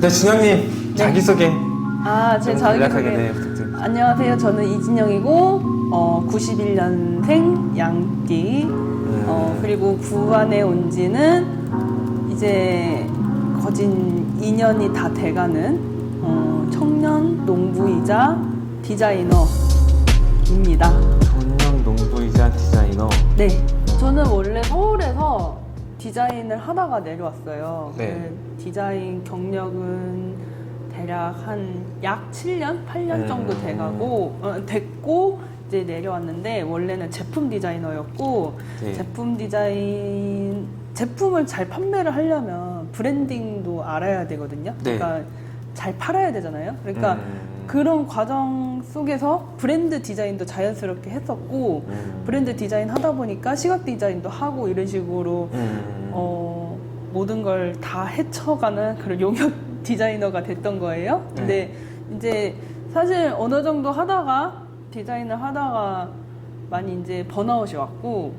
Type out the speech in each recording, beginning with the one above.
네, 진영님 자기소개 제 간략하게 자기소개. 부탁드립니다. 안녕하세요. 저는 이진영이고 91년생 양띠. 그리고 부안에 온 지는 이제 거진 2년이 다 돼가는 청년 농부이자 디자이너입니다. 청년 농부이자 디자이너. 네. 저는 원래 서울에서 디자인을 하다가 내려왔어요. 네. 그 디자인 경력은 대략 한 약 7년, 8년 정도 됐고 이제 내려왔는데 원래는 제품 디자이너였고 네. 제품을 잘 판매를 하려면 브랜딩도 알아야 되거든요. 네. 그러니까 잘 팔아야 되잖아요. 그러니까 그런 과정 속에서 브랜드 디자인도 자연스럽게 했었고 브랜드 디자인 하다 보니까 시각 디자인도 하고 이런 식으로 모든 걸 다 헤쳐가는 그런 용역 디자이너가 됐던 거예요. 근데 이제 사실 어느 정도 하다가 디자인을 하다가 많이 이제 번아웃이 왔고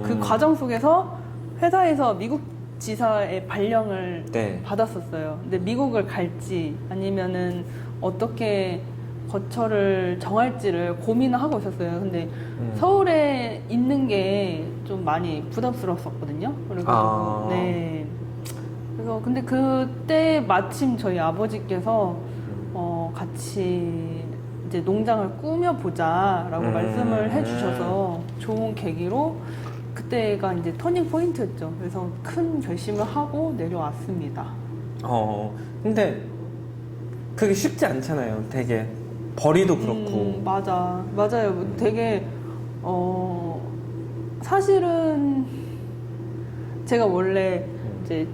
그 과정 속에서 회사에서 미국 지사의 발령을 받았었어요. 근데 미국을 갈지 아니면은 어떻게 거처를 정할지를 고민을 하고 있었어요. 근데 서울에 있는 게 좀 많이 부담스러웠었거든요. 그래가지고 네. 그래서 근데 그때 마침 저희 아버지께서 같이 이제 농장을 꾸며보자라고 말씀을 해주셔서 좋은 계기로 그때가 이제 터닝 포인트였죠. 그래서 큰 결심을 하고 내려왔습니다. 근데 그게 쉽지 않잖아요. 되게 벌이도 그렇고. 맞아요. 되게 사실은 제가 원래 이제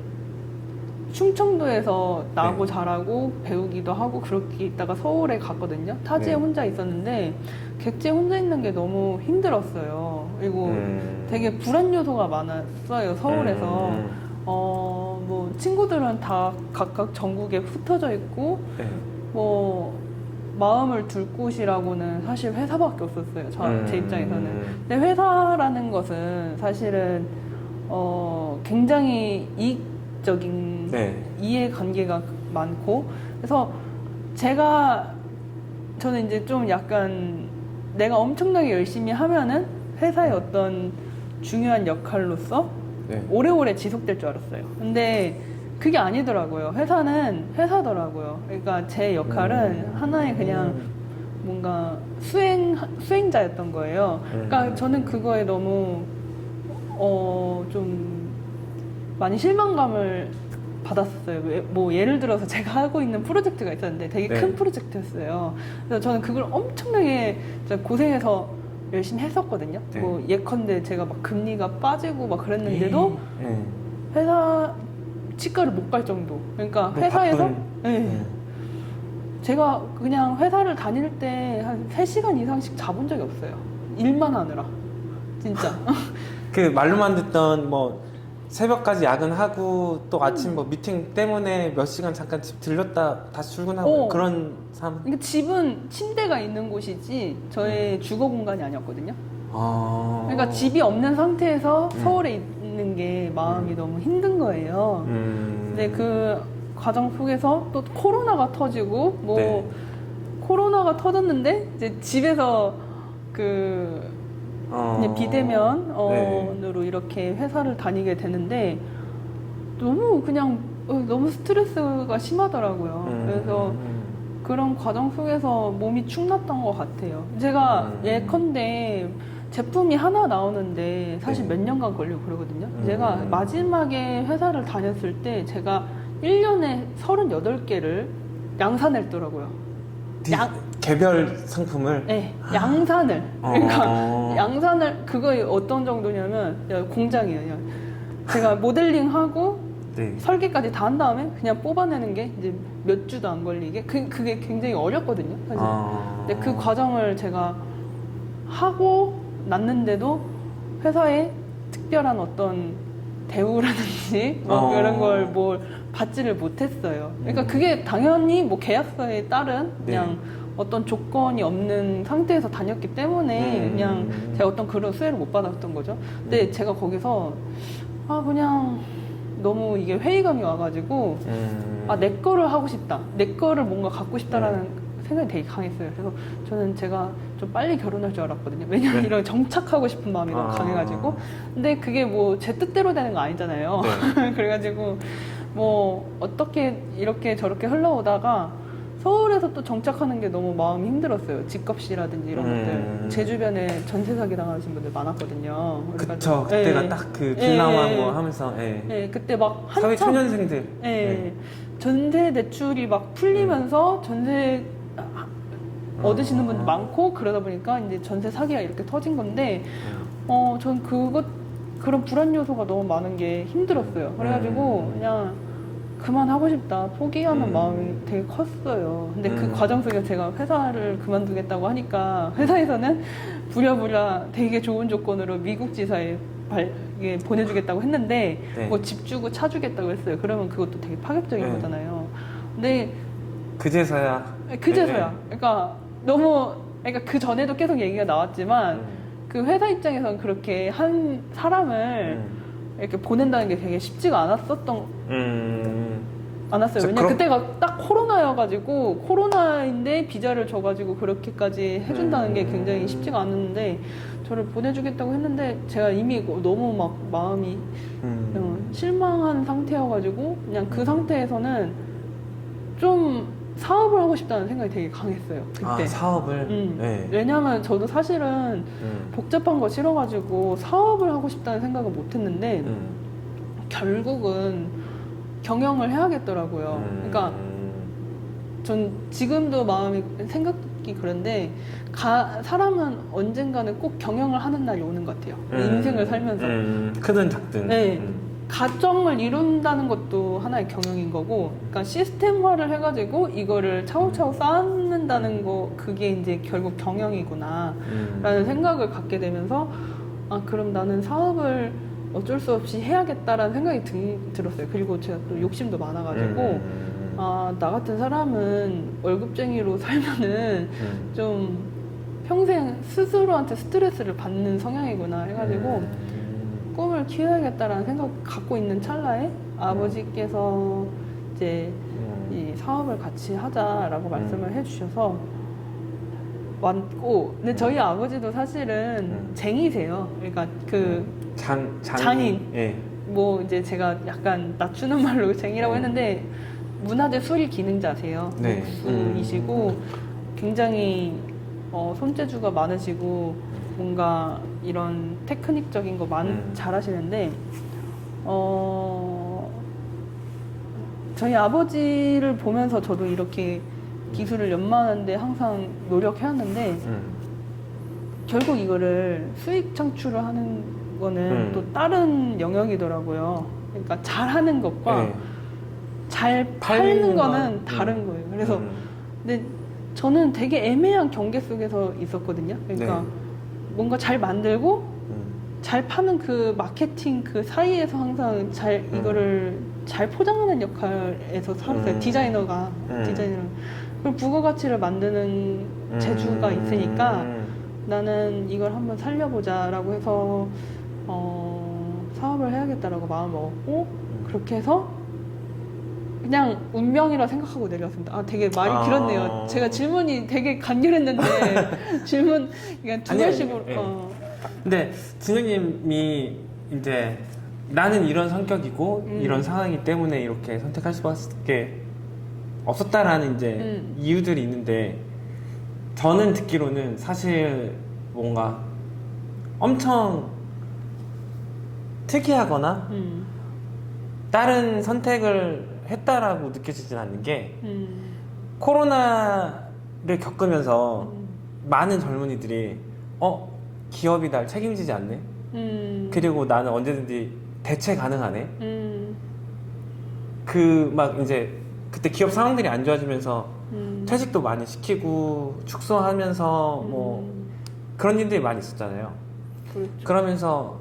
충청도에서 나고 자라고 배우기도 하고 그렇게 있다가 서울에 갔거든요. 타지에 혼자 있었는데 객지에 혼자 있는 게 너무 힘들었어요. 그리고 되게 불안 요소가 많았어요. 서울에서. 뭐 친구들은 다 각각 전국에 흩어져 있고 뭐 마음을 둘 곳이라고는 사실 회사밖에 없었어요. 제 입장에서는. 근데 회사라는 것은 사실은 굉장히 이익적인 이해관계가 많고 그래서 저는 이제 좀 약간 내가 엄청나게 열심히 하면은 회사의 어떤 중요한 역할로서 오래오래 지속될 줄 알았어요. 근데 그게 아니더라고요. 회사는 회사더라고요. 그러니까 제 역할은 하나의 그냥 뭔가 수행자였던 거예요. 그러니까 저는 그거에 너무 좀 많이 실망감을 받았어요. 뭐 예를 들어서 제가 하고 있는 프로젝트가 있었는데 되게 큰 프로젝트였어요. 그래서 저는 그걸 엄청나게 고생해서 열심히 했었거든요. 뭐 예컨대 제가 막 금리가 빠지고 막 그랬는데도 회사 치과를 못 갈 정도. 그러니까 회사에서 제가 그냥 회사를 다닐 때 한 3시간 이상씩 자본 적이 없어요. 일만 하느라. 진짜. 그 말로만 듣던 뭐 새벽까지 야근하고 또 아침 뭐 미팅 때문에 몇 시간 잠깐 집 들렸다 다시 출근하고 그런 삶. 그러니까 집은 침대가 있는 곳이지 저의 주거 공간이 아니었거든요. 그러니까 집이 없는 상태에서 서울에 있는 게 마음이 너무 힘든 거예요. 근데 그 과정 속에서 또 코로나가 터지고 코로나가 터졌는데 이제 집에서 그냥 비대면으로 이렇게 회사를 다니게 되는데 너무 스트레스가 심하더라고요. 그래서 그런 과정 속에서 몸이 축났던 것 같아요. 제가 예컨대 제품이 하나 나오는데 사실 몇 년간 걸리고 그러거든요. 제가 마지막에 회사를 다녔을 때 제가 1년에 38개를 양산했더라고요. 개별 상품을? 네, 양산을. 그러니까 양산을, 그거 어떤 정도냐면 공장이에요. 제가 모델링하고 설계까지 다 한 다음에 그냥 뽑아내는 게 이제 몇 주도 안 걸리게 그게 굉장히 어렵거든요. 사실. 근데 그 과정을 제가 하고 났는데도 회사에 특별한 어떤 대우라든지 뭐 그런 걸 뭘 받지를 못했어요. 그러니까 그게 당연히 뭐 계약서에 따른 그냥 어떤 조건이 없는 상태에서 다녔기 때문에 그냥 제가 어떤 그런 수혜를 못 받았던 거죠. 근데 제가 거기서 그냥 너무 이게 회의감이 와가지고 아, 내 거를 하고 싶다. 내 거를 뭔가 갖고 싶다라는 생각이 되게 강했어요. 그래서 저는 제가 좀 빨리 결혼할 줄 알았거든요. 왜냐면 네. 이런 정착하고 싶은 마음이 너무 강해가지고. 근데 그게 뭐 제 뜻대로 되는 거 아니잖아요. 네. 그래가지고 뭐 어떻게 이렇게 저렇게 흘러오다가 서울에서 또 정착하는 게 너무 마음이 힘들었어요. 집값이라든지 이런 것들. 제 주변에 전세 사기 당하신 분들 많았거든요. 그쵸. 그때가 예. 딱 그 빌라왕 예. 뭐 하면서 예. 예, 그때 막 사회 한참 초년생들. 예. 예. 전세 대출이 막 풀리면서 전세 얻으시는 분들 많고 그러다 보니까 이제 전세 사기가 이렇게 터진 건데 전 그런 불안 요소가 너무 많은 게 힘들었어요. 그래가지고 그냥 그만하고 싶다, 포기하는 마음이 되게 컸어요. 근데 그 과정 속에 제가 회사를 그만두겠다고 하니까 회사에서는 부랴부랴 되게 좋은 조건으로 미국 지사에 이게 보내주겠다고 했는데 네. 뭐 집 주고 차 주겠다고 했어요. 그러면 그것도 되게 파격적인 네. 거잖아요. 근데 그제서야. 그제서야. 그러니까 그러니까 그 전에도 계속 얘기가 나왔지만 그 회사 입장에서는 그렇게 한 사람을 이렇게 보낸다는 게 되게 쉽지가 않았어요. 왜냐면 그때가 딱 코로나여가지고 코로나인데 비자를 줘가지고 그렇게까지 해준다는 게 굉장히 쉽지가 않았는데 저를 보내주겠다고 했는데 제가 이미 너무 막 마음이 실망한 상태여가지고 그냥 그 상태에서는 좀 사업을 하고 싶다는 생각이 되게 강했어요. 그때. 아, 사업을? 네. 왜냐면 저도 사실은 복잡한 거 싫어가지고 사업을 하고 싶다는 생각을 못 했는데 결국은 경영을 해야겠더라고요. 그러니까 전 지금도 생각이 그런데 사람은 언젠가는 꼭 경영을 하는 날이 오는 것 같아요. 인생을 살면서. 크든 작든. 네. 가정을 이룬다는 것도 하나의 경영인 거고, 그러니까 시스템화를 해가지고 이거를 차곡차곡 쌓는다는 거, 그게 이제 결국 경영이구나 라는 생각을 갖게 되면서 아, 그럼 나는 사업을 어쩔 수 없이 해야겠다라는 생각이 들었어요. 그리고 제가 또 욕심도 많아가지고 아, 나 같은 사람은 월급쟁이로 살면은 좀 평생 스스로한테 스트레스를 받는 성향이구나 해가지고 꿈을 키워야겠다라는 생각 갖고 있는 찰나에 아버지께서 이제 이 사업을 같이 하자라고 말씀을 해주셔서 왔고, 근데 저희 아버지도 사실은 쟁이세요. 그러니까 장인. 예. 뭐 이제 제가 약간 낮추는 말로 쟁이라고 했는데 문화재 수리 기능자세요. 네. 이시고 굉장히 손재주가 많으시고 뭔가 이런 테크닉적인 거 잘하시는데 저희 아버지를 보면서 저도 이렇게 기술을 연마하는데 항상 노력해왔는데 결국 이거를 수익 창출을 하는 거는 또 다른 영역이더라고요. 그러니까 잘하는 것과 네. 잘 팔는 거는 다른 거예요. 그래서 근데 저는 되게 애매한 경계 속에서 있었거든요. 그러니까 뭔가 잘 만들고 잘 파는 그 마케팅 그 사이에서 항상 이거를 잘 포장하는 역할에서 살았어요. 디자이너가. 그리고 부가가치를 만드는 재주가 있으니까 나는 이걸 한번 살려보자라고 해서 사업을 해야겠다라고 마음 먹었고 그렇게 해서 그냥 운명이라 생각하고 내려왔습니다. 아, 되게 말이 길었네요. 제가 질문이 되게 간결했는데 질문 그냥 두 개씩으로. 근데 진영님이 이제 나는 이런 성격이고 이런 상황이기 때문에 이렇게 선택할 수밖에 없었다라는 이제 이유들이 있는데 저는 듣기로는 사실 뭔가 엄청 특이하거나 다른 선택을 했다라고 느껴지진 않는 게 코로나를 겪으면서 많은 젊은이들이 기업이 날 책임지지 않네 그리고 나는 언제든지 대체 가능하네 막 이제 그때 기업 상황들이 안 좋아지면서 퇴직도 많이 시키고 축소하면서 뭐 그런 일들이 많이 있었잖아요. 그렇죠. 그러면서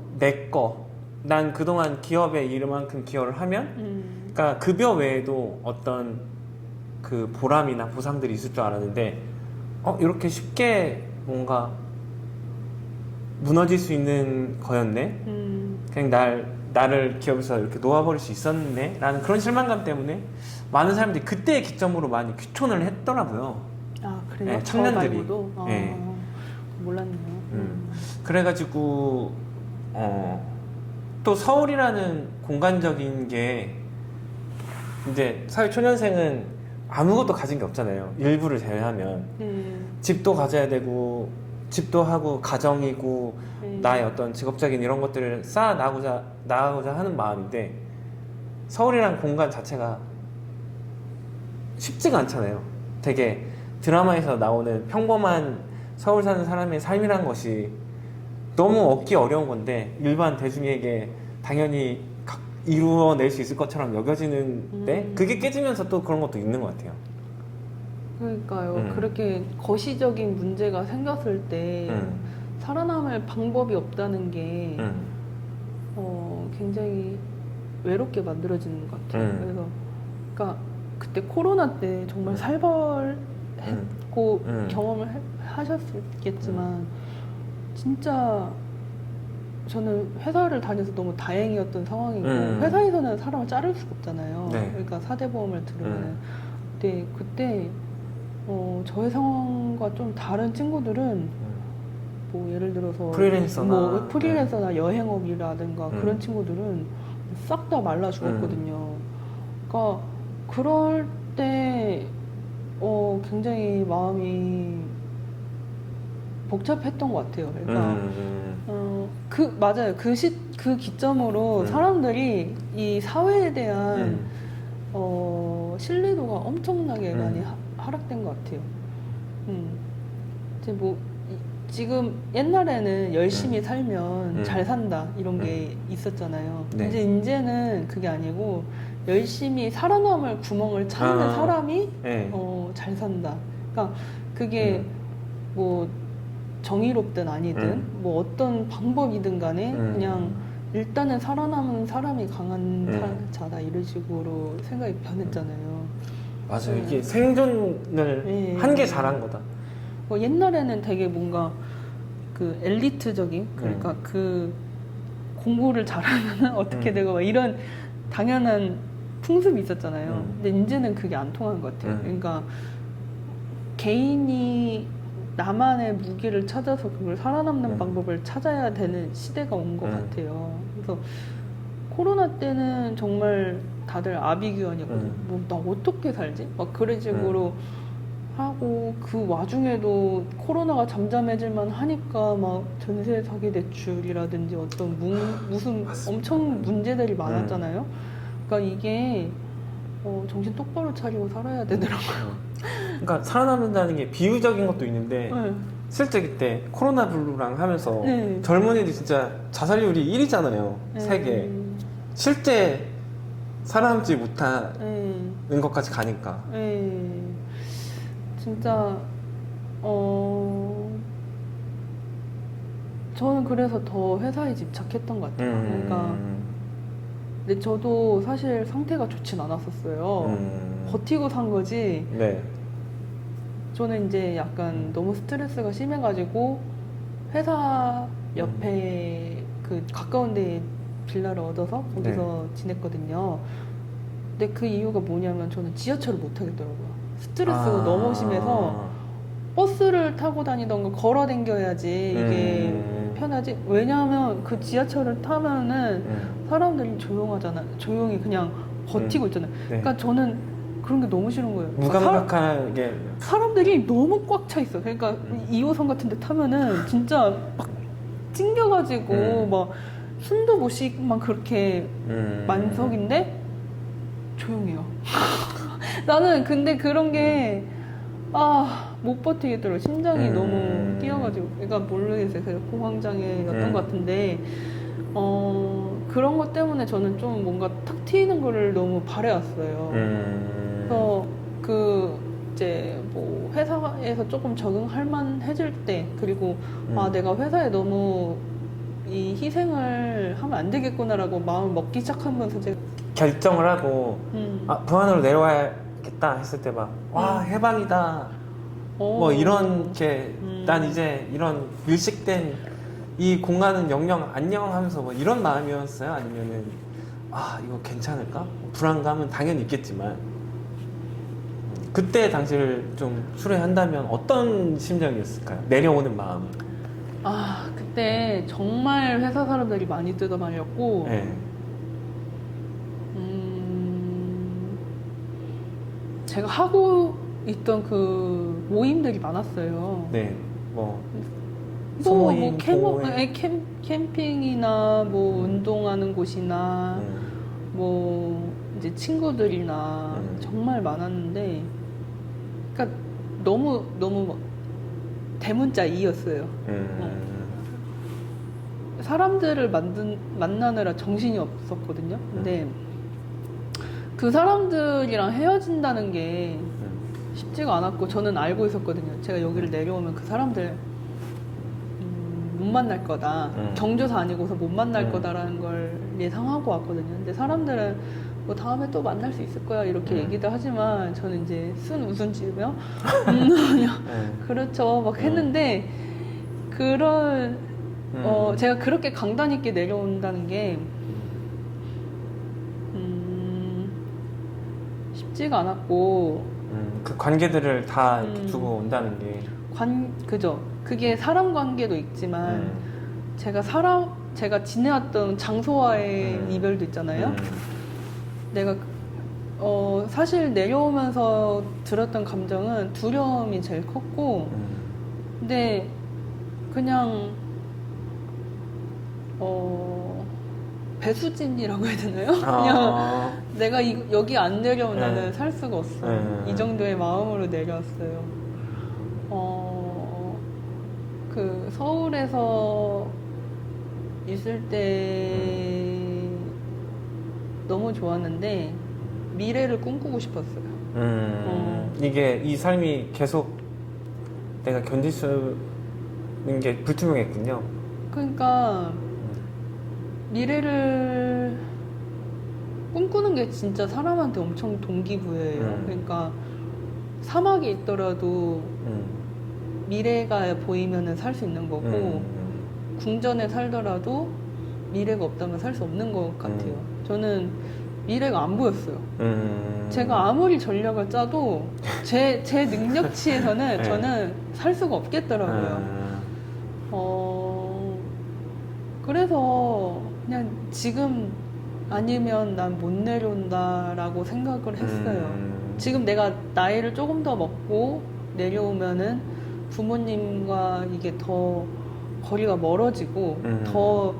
난 그동안 기업에 이만큼 기여를 하면 그러니까 급여 외에도 어떤 그 보람이나 보상들이 있을 줄 알았는데 이렇게 쉽게 뭔가 무너질 수 있는 거였네. 그냥 나를 기업에서 이렇게 놓아버릴 수 있었네 라는 그런 실망감 때문에 많은 사람들이 그때의 기점으로 많이 귀촌을 했더라고요. 아 그래요? 네, 저 청년들이. 말고도? 네. 몰랐네요. 그래가지고 또 서울이라는 공간적인 게 이제 사회초년생은 아무것도 가진 게 없잖아요. 일부를 제외하면 네. 집도 가져야 되고 집도 하고 가정이고 네. 나의 어떤 직업적인 이런 것들을 쌓아 나가고자 하는 마음인데 서울이란 공간 자체가 쉽지가 않잖아요. 되게 드라마에서 나오는 평범한 서울 사는 사람의 삶이란 것이 너무 얻기 어려운 건데 일반 대중에게 당연히 이루어낼 수 있을 것처럼 여겨지는데 그게 깨지면서 또 그런 것도 있는 것 같아요. 그러니까요. 그렇게 거시적인 문제가 생겼을 때 살아남을 방법이 없다는 게 굉장히 외롭게 만들어지는 것 같아요. 그래서 그러니까 그때 코로나 때 정말 살벌했고 경험을 하셨겠지만 진짜 저는 회사를 다녀서 너무 다행이었던 상황이고 회사에서는 사람을 자를 수가 없잖아요. 네. 그러니까 4대 보험을 들으면 근데 그때 저의 상황과 좀 다른 친구들은 뭐 예를 들어서 프리랜서나 뭐 프리랜서나 여행업이라든가 그런 친구들은 싹 다 말라 죽었거든요. 그러니까 그럴 때 굉장히 마음이 복잡했던 것 같아요. 그러니까 맞아요. 그 기점으로 사람들이 이 사회에 대한 신뢰도가 엄청나게 많이 하락된 것 같아요. 이제 뭐 지금 옛날에는 열심히 살면 잘 산다 이런 게 있었잖아요. 네. 이제는 그게 아니고 열심히 살아남을 구멍을 찾는 사람이 네. 잘 산다. 그러니까 그게 뭐 정의롭든 아니든 뭐 어떤 방법이든 간에 그냥 일단은 살아남은 사람이 강한 자다 이런 식으로 생각이 변했잖아요. 맞아요. 이게 생존을 한 게 잘한 거다. 옛날에는 되게 뭔가 그 엘리트적인 그러니까 그 공부를 잘하면 어떻게 되고 막 이런 당연한 풍습이 있었잖아요. 근데 이제는 그게 안 통하는 것 같아요. 그러니까 개인이 나만의 무기를 찾아서 그걸 살아남는 방법을 찾아야 되는 시대가 온 것 같아요. 그래서 코로나 때는 정말 다들 아비규환이었거든요. 뭐 나 어떻게 살지? 막 그런 식으로 하고 그 와중에도 코로나가 잠잠해질만 하니까 막 전세 사기 대출이라든지 어떤 무슨 엄청 문제들이 많았잖아요. 그러니까 이게 정신 똑바로 차리고 살아야 되더라고요. 그러니까 살아남는다는 게 비유적인 것도 있는데 네. 실제 그때 코로나 블루랑 하면서 네. 젊은이들이 진짜 자살률이 1위잖아요. 세계. 실제 살아남지 못하는 것까지 가니까. 진짜 저는 그래서 더 회사에 집착했던 것 같아요. 그러니까 근데 저도 사실 상태가 좋진 않았었어요. 버티고 산 거지. 네. 저는 이제 약간 너무 스트레스가 심해가지고 회사 옆에 그 가까운 데에 빌라를 얻어서 거기서 지냈거든요. 근데 그 이유가 뭐냐면 저는 지하철을 못 타겠더라고요. 스트레스가 너무 심해서 버스를 타고 다니던가 걸어 댕겨야지 이게 편하지. 왜냐하면 그 지하철을 타면은 사람들이 조용하잖아. 조용히 그냥 버티고 있잖아요. 네. 그러니까 저는 그런 게 너무 싫은 거예요. 무감각하게 사람들이 너무 꽉 차 있어. 그러니까 2호선 같은 데 타면은 진짜 막 찡겨가지고 막 숨도 못 쉬만 그렇게 만석인데 조용해요. 나는 근데 그런 게 못 버티겠더라고요. 심장이 너무 뛰어가지고. 그러니까 모르겠어요. 그래서 공황장애였던 것 같은데 그런 것 때문에 저는 좀 뭔가 탁 튀는 거를 너무 바래왔어요. 그래서 이제 뭐 회사에서 조금 적응할 만해질 때 그리고 내가 회사에 너무 이 희생을 하면 안 되겠구나라고 마음을 먹기 시작하면서 제가 결정을 하고 부안으로 내려와야겠다 했을 때 막 와 해방이다 뭐 이런 게 난 이제 이런 밀식된 이 공간은 영영 안녕 하면서 뭐 이런 마음이었어요? 아니면은 아 이거 괜찮을까? 불안감은 당연히 있겠지만 그때 당시를 좀 추려한다면 어떤 심정이었을까요? 내려오는 마음. 아, 그때 정말 회사 사람들이 많이 뜯어말렸고, 네. 제가 하고 있던 그 모임들이 많았어요. 네. 뭐 뭐 소모임, 동호회. 캠핑이나 뭐 운동하는 곳이나 뭐 이제 친구들이나 정말 많았는데, 그러니까 너무 막 대문자 2였어요. 사람들을 만나느라 정신이 없었거든요. 근데 그 사람들이랑 헤어진다는 게 쉽지가 않았고 저는 알고 있었거든요. 제가 여기를 내려오면 그 사람들 못 만날 거다. 경조사 아니고서 못 만날 거다라는 걸 예상하고 왔거든요. 근데 사람들은 뭐 다음에 또 만날 수 있을 거야 이렇게 얘기도 하지만 저는 이제 순 웃음 지으며 그냥 그렇죠 막 했는데 그런 제가 그렇게 강단 있게 내려온다는 게 쉽지가 않았고 그 관계들을 다 이렇게 두고 온다는 게 그죠. 그게 사람 관계도 있지만 제가 지내왔던 장소와의 이별도 있잖아요. 내가 사실 내려오면서 들었던 감정은 두려움이 제일 컸고 근데 그냥 배수진이라고 해야 되나요? 그냥 내가 여기 안 내려오면 나는 살 수가 없어. 이 정도의 마음으로 내려왔어요. 그 서울에서 있을 때 너무 좋았는데 미래를 꿈꾸고 싶었어요. 이게 이 삶이 계속 내가 견딜 수 있는 게 불투명했군요. 그러니까 미래를 꿈꾸는 게 진짜 사람한테 엄청 동기부여예요. 그러니까 사막에 있더라도 미래가 보이면은 살 수 있는 거고 궁전에 살더라도 미래가 없다면 살 수 없는 것 같아요. 저는 미래가 안 보였어요. 제가 아무리 전략을 짜도 제 능력치에서는 네. 저는 살 수가 없겠더라고요. 그래서 그냥 지금 아니면 난 못 내려온다라고 생각을 했어요. 지금 내가 나이를 조금 더 먹고 내려오면은 부모님과 이게 더 거리가 멀어지고 더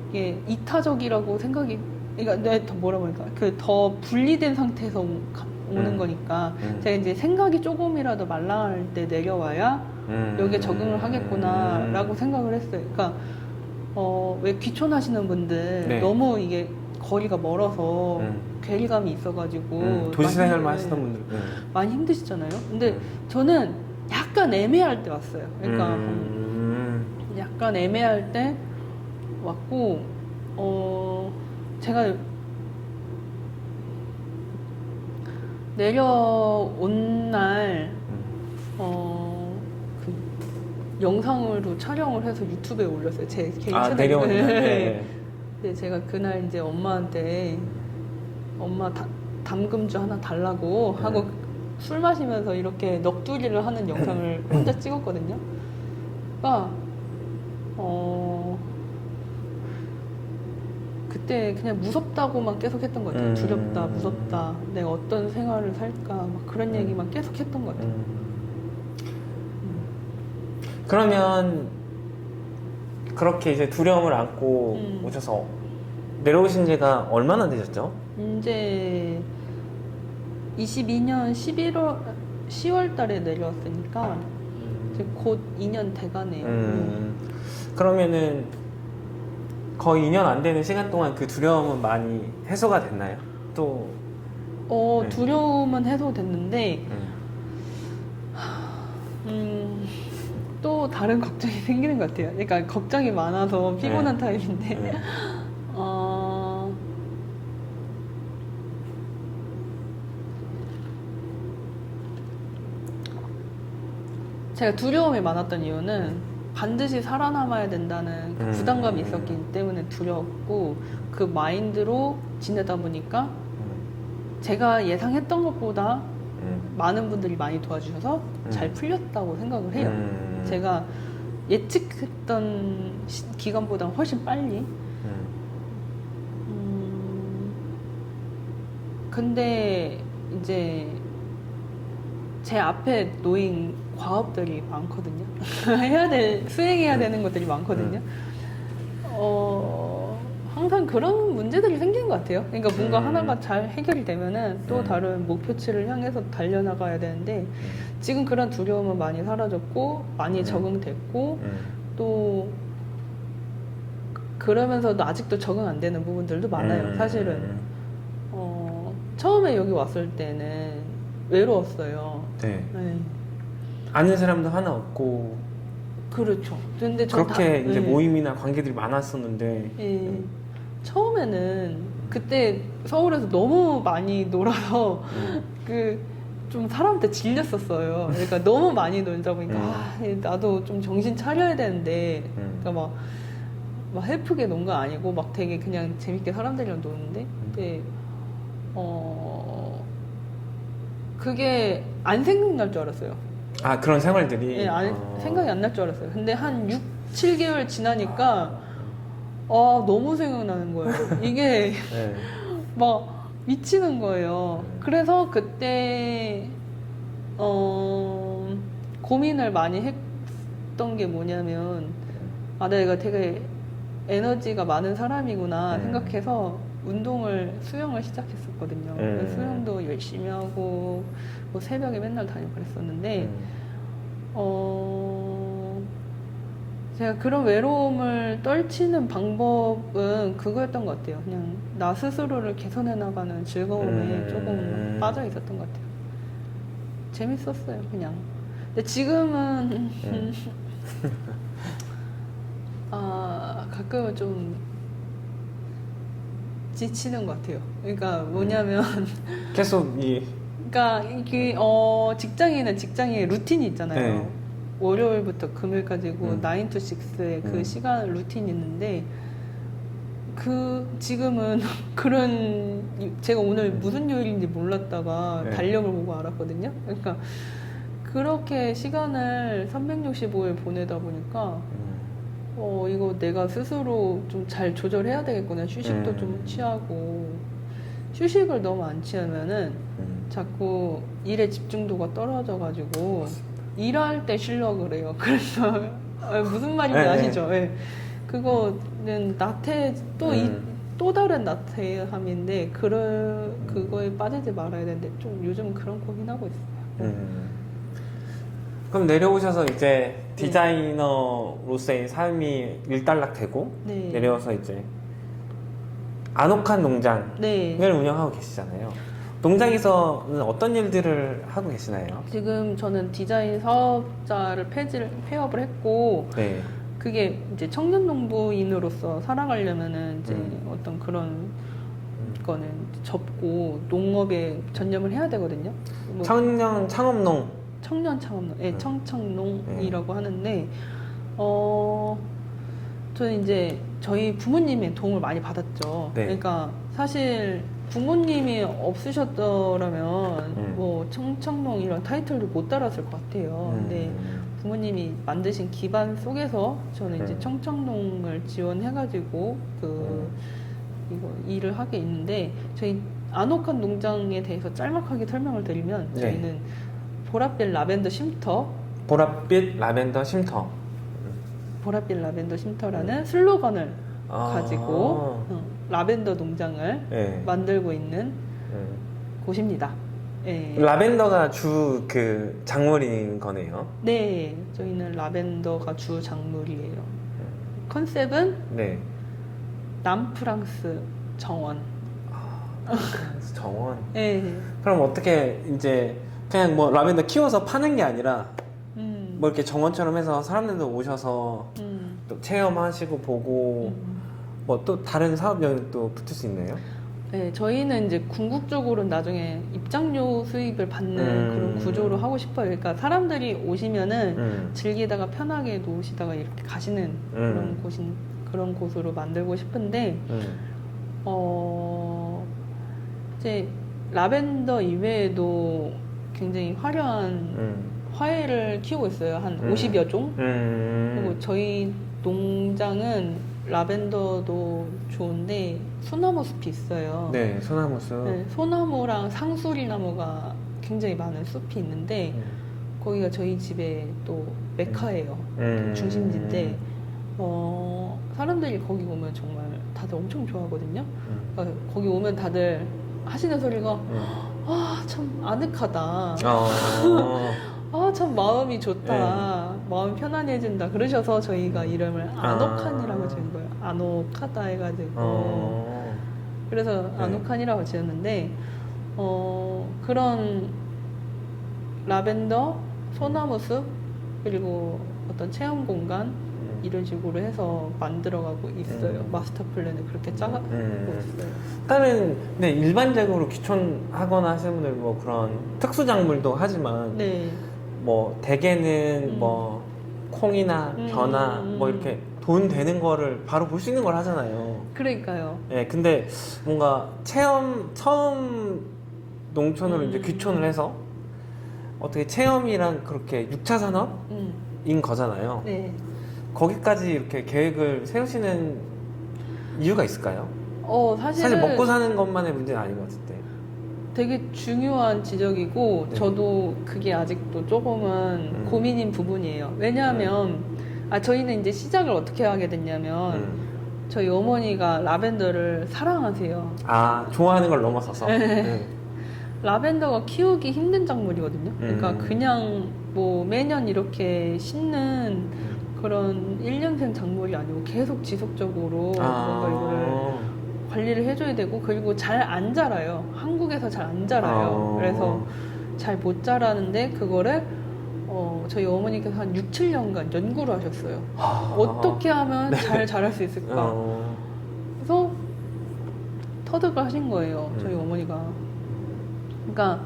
이게 이타적이라고 생각이 그러니까 내가 더 뭐라고 할까 더 분리된 상태에서 오는 거니까 제가 이제 생각이 조금이라도 말랑할 때 내려와야 여기에 적응을 하겠구나라고 생각을 했어요. 그러니까 왜 귀촌하시는 분들 네. 너무 이게 거리가 멀어서 괴리감이 있어가지고 도시 생활만 많이, 하시던 분들 많이 힘드시잖아요. 근데 저는 약간 애매할 때 왔어요. 그러니까 약간 애매할 때 왔고 제가 내려온 날 그 영상으로 촬영을 해서 유튜브에 올렸어요. 제 개인 채널에. 내려오는 날. 네. 근데 제가 그날 이제 엄마한테 엄마 담금주 하나 달라고 하고 술 마시면서 이렇게 넋두리를 하는 영상을 혼자 찍었거든요. 그러니까 그때 그냥 무섭다고만 계속 했던 것 같아요. 두렵다, 무섭다, 내가 어떤 생활을 살까 막 그런 얘기만 계속 했던 것 같아요. 그러면 그렇게 이제 두려움을 안고 오셔서 내려오신 지가 얼마나 되셨죠? 이제 22년 10월 달에 내려왔으니까 이제 곧 2년 돼가네요. 그러면은 거의 2년 안 되는 시간 동안 그 두려움은 많이 해소가 됐나요? 또 네. 두려움은 해소됐는데 또 다른 걱정이 생기는 것 같아요. 그러니까 걱정이 많아서 피곤한 타입인데 제가 두려움이 많았던 이유는 반드시 살아남아야 된다는 그 부담감이 있었기 때문에 두려웠고 그 마인드로 지내다 보니까 제가 예상했던 것보다 많은 분들이 많이 도와주셔서 잘 풀렸다고 생각을 해요. 제가 예측했던 기간보다 훨씬 빨리. 근데 이제 제 앞에 놓인 과업들이 많거든요. 수행해야 되는 것들이 많거든요. 항상 그런 문제들이 생기는 것 같아요. 그러니까 뭔가 하나가 잘 해결이 되면은 또 다른 목표치를 향해서 달려나가야 되는데 지금 그런 두려움은 많이 사라졌고 많이 적응됐고 또 그러면서도 아직도 적응 안 되는 부분들도 많아요. 사실은 처음에 여기 왔을 때는 외로웠어요. 네. 네. 아는 사람도 하나 없고 그렇죠. 근데 전 그렇게 이제 네. 모임이나 관계들이 많았었는데 예. 처음에는 그때 서울에서 너무 많이 놀아서 그 좀 사람한테 질렸었어요. 그러니까 너무 많이 놀다 보니까 아, 나도 좀 정신 차려야 되는데 그러니까 막 슬프게 논 거 아니고 막 되게 그냥 재밌게 사람들이랑 노는데 근데 그게 안 생각날 줄 알았어요. 아 그런 생활들이 예, 생각이 안 날 줄 알았어요. 근데 한 6, 7개월 지나니까 너무 생각나는 거예요. 이게 네. 막 미치는 거예요. 그래서 그때 고민을 많이 했던 게 뭐냐면 내가 되게 에너지가 많은 사람이구나 생각해서 수영을 시작했었거든요. 그래서 수영도 열심히 하고 뭐 새벽에 맨날 다니고 그랬었는데 제가 그런 외로움을 떨치는 방법은 그거였던 것 같아요. 그냥 나 스스로를 개선해 나가는 즐거움에 조금 빠져 있었던 것 같아요. 재밌었어요, 그냥. 근데 지금은 가끔은 좀 지치는 것 같아요. 그러니까 뭐냐면 계속 그러니까 이게 직장인은 직장의 루틴이 있잖아요. 네. 월요일부터 금요일까지고 9 to 6의 그 시간 루틴이 있는데 지금은 그런 제가 오늘 무슨 요일인지 몰랐다가 네. 달력을 보고 알았거든요. 그러니까 그렇게 시간을 365일 보내다 보니까 이거 내가 스스로 좀 잘 조절해야 되겠구나. 휴식도 좀 취하고 휴식을 너무 안 취하면은 자꾸 일에 집중도가 떨어져가지고 일할 때 쉬려고 그래요. 그래서 무슨 말인지 네, 아시죠? 네. 그거는 또 다른 나태함인데 그거에 빠지지 말아야 되는데 좀 요즘 그런 고민하고 있어요. 그럼 내려오셔서 이제 디자이너로서의 삶이 일단락되고 네. 내려와서 이제 아노칸 농장을 네. 운영하고 계시잖아요. 농장에서는 어떤 일들을 하고 계시나요? 지금 저는 디자인 사업자를 폐업을 했고 네. 그게 이제 청년 농부인으로서 살아가려면은 이제 어떤 그런 거는 접고 농업에 전념을 해야 되거든요. 뭐 청년 창업농. 청년 창업농, 청청농이라고 하는데 저는 이제 저희 부모님의 도움을 많이 받았죠. 네. 그러니까 사실 부모님이 없으셨더라면 뭐 청청농 이런 타이틀도 못 달았을 것 같아요. 근데 부모님이 만드신 기반 속에서 저는 이제 청청농을 지원해가지고 이거 일을 하게 있는데 저희 아노칸 농장에 대해서 짤막하게 설명을 드리면 네. 저희는 보랏빛 라벤더 쉼터 보랏빛 라벤더 쉼터. 보랏빛 라벤더 쉼터라는 슬로건을 가지고 라벤더 농장을 네. 만들고 있는 곳입니다. 네. 라벤더가 주 그 작물인 거네요. 네, 저희는 라벤더가 주 작물이에요. 컨셉은 네. 남프랑스 정원. 정원. 네. 그럼 어떻게 이제 그냥 뭐 라벤더 키워서 파는 게 아니라 뭐 이렇게 정원처럼 해서 사람들도 오셔서 또 체험하시고 보고 뭐 또 다른 사업 영역 또 붙을 수 있나요? 네, 저희는 이제 궁극적으로는 나중에 입장료 수입을 받는 그런 구조로 하고 싶어요. 그러니까 사람들이 오시면은 즐기다가 편하게 놓으시다가 이렇게 가시는 그런 곳으로 만들고 싶은데, 이제 라벤더 이외에도 굉장히 화려한 화훼를 키우고 있어요. 한 50여 종. 그리고 저희 농장은 라벤더도 좋은데 소나무 숲이 있어요. 네, 소나무 숲. 네, 소나무랑 상수리 나무가 굉장히 많은 숲이 있는데 거기가 저희 집의 또 메카예요. 중심지인데 사람들이 거기 오면 정말 다들 엄청 좋아하거든요. 그러니까 거기 오면 다들 하시는 소리가 아, 참 아늑하다. 아, 참 마음이 좋다. 마음 편안해진다. 그러셔서 저희가 이름을 아노칸이라고 지은 거예요. 아노카다 해가지고. 그래서 아노칸이라고 지었는데, 그런 라벤더, 소나무 숲, 그리고 어떤 체험 공간, 이런 식으로 해서 만들어가고 있어요. 마스터 플랜을 그렇게 짜고 있어요. 다른 네, 일반적으로 귀촌하거나 하시는 분들 뭐 그런 특수 작물도 하지만 네. 뭐 대개는 뭐 콩이나 벼나 뭐 이렇게 돈 되는 거를 바로 볼 수 있는 걸 하잖아요. 그러니까요. 예, 근데 뭔가 처음 농촌으로 이제 귀촌을 해서 어떻게 체험이랑 그렇게 6차 산업인 거잖아요. 네. 거기까지 이렇게 계획을 세우시는 이유가 있을까요? 사실 사실은 먹고 사는 것만의 문제는 아닌 것 같은데. 되게 중요한 지적이고 네. 저도 그게 아직도 조금은 고민인 부분이에요. 왜냐하면 저희는 이제 시작을 어떻게 하게 됐냐면 저희 어머니가 라벤더를 사랑하세요. 아, 좋아하는 걸 넘어서서. 라벤더가 키우기 힘든 작물이거든요. 그러니까 그냥 뭐 매년 이렇게 심는 그런 1년생 작물이 아니고 계속 지속적으로 뭔가 이거를 관리를 해줘야 되고, 그리고 잘 안 자라요. 한국에서 잘 안 자라요. 그래서 잘 못 자라는데 그거를 저희 어머니께서 한 6, 7년간 연구를 하셨어요. 어떻게 하면 잘 자랄 수 있을까? 그래서 터득을 하신 거예요. 저희 어머니가. 그러니까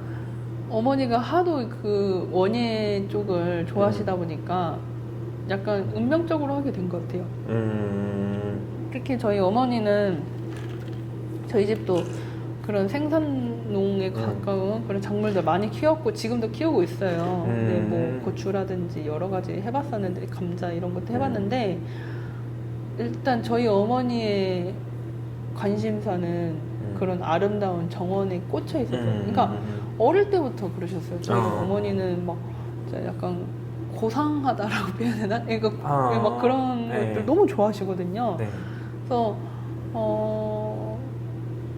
어머니가 하도 그 원예 쪽을 좋아하시다 보니까 약간 운명적으로 하게 된 것 같아요. 특히 저희 어머니는 저희 집도 그런 생산농에 가까운 그런 작물들 많이 키웠고 지금도 키우고 있어요. 근데 뭐 고추라든지 여러 가지 해봤었는데 감자 이런 것도 해봤는데 일단 저희 어머니의 관심사는 그런 아름다운 정원에 꽂혀 있었어요. 그러니까 어릴 때부터 그러셨어요. 저희 어머니는 막 진짜 약간 고상하다라고 표현해나? 그러니까 막 그런 것들 너무 좋아하시거든요. 네. 그래서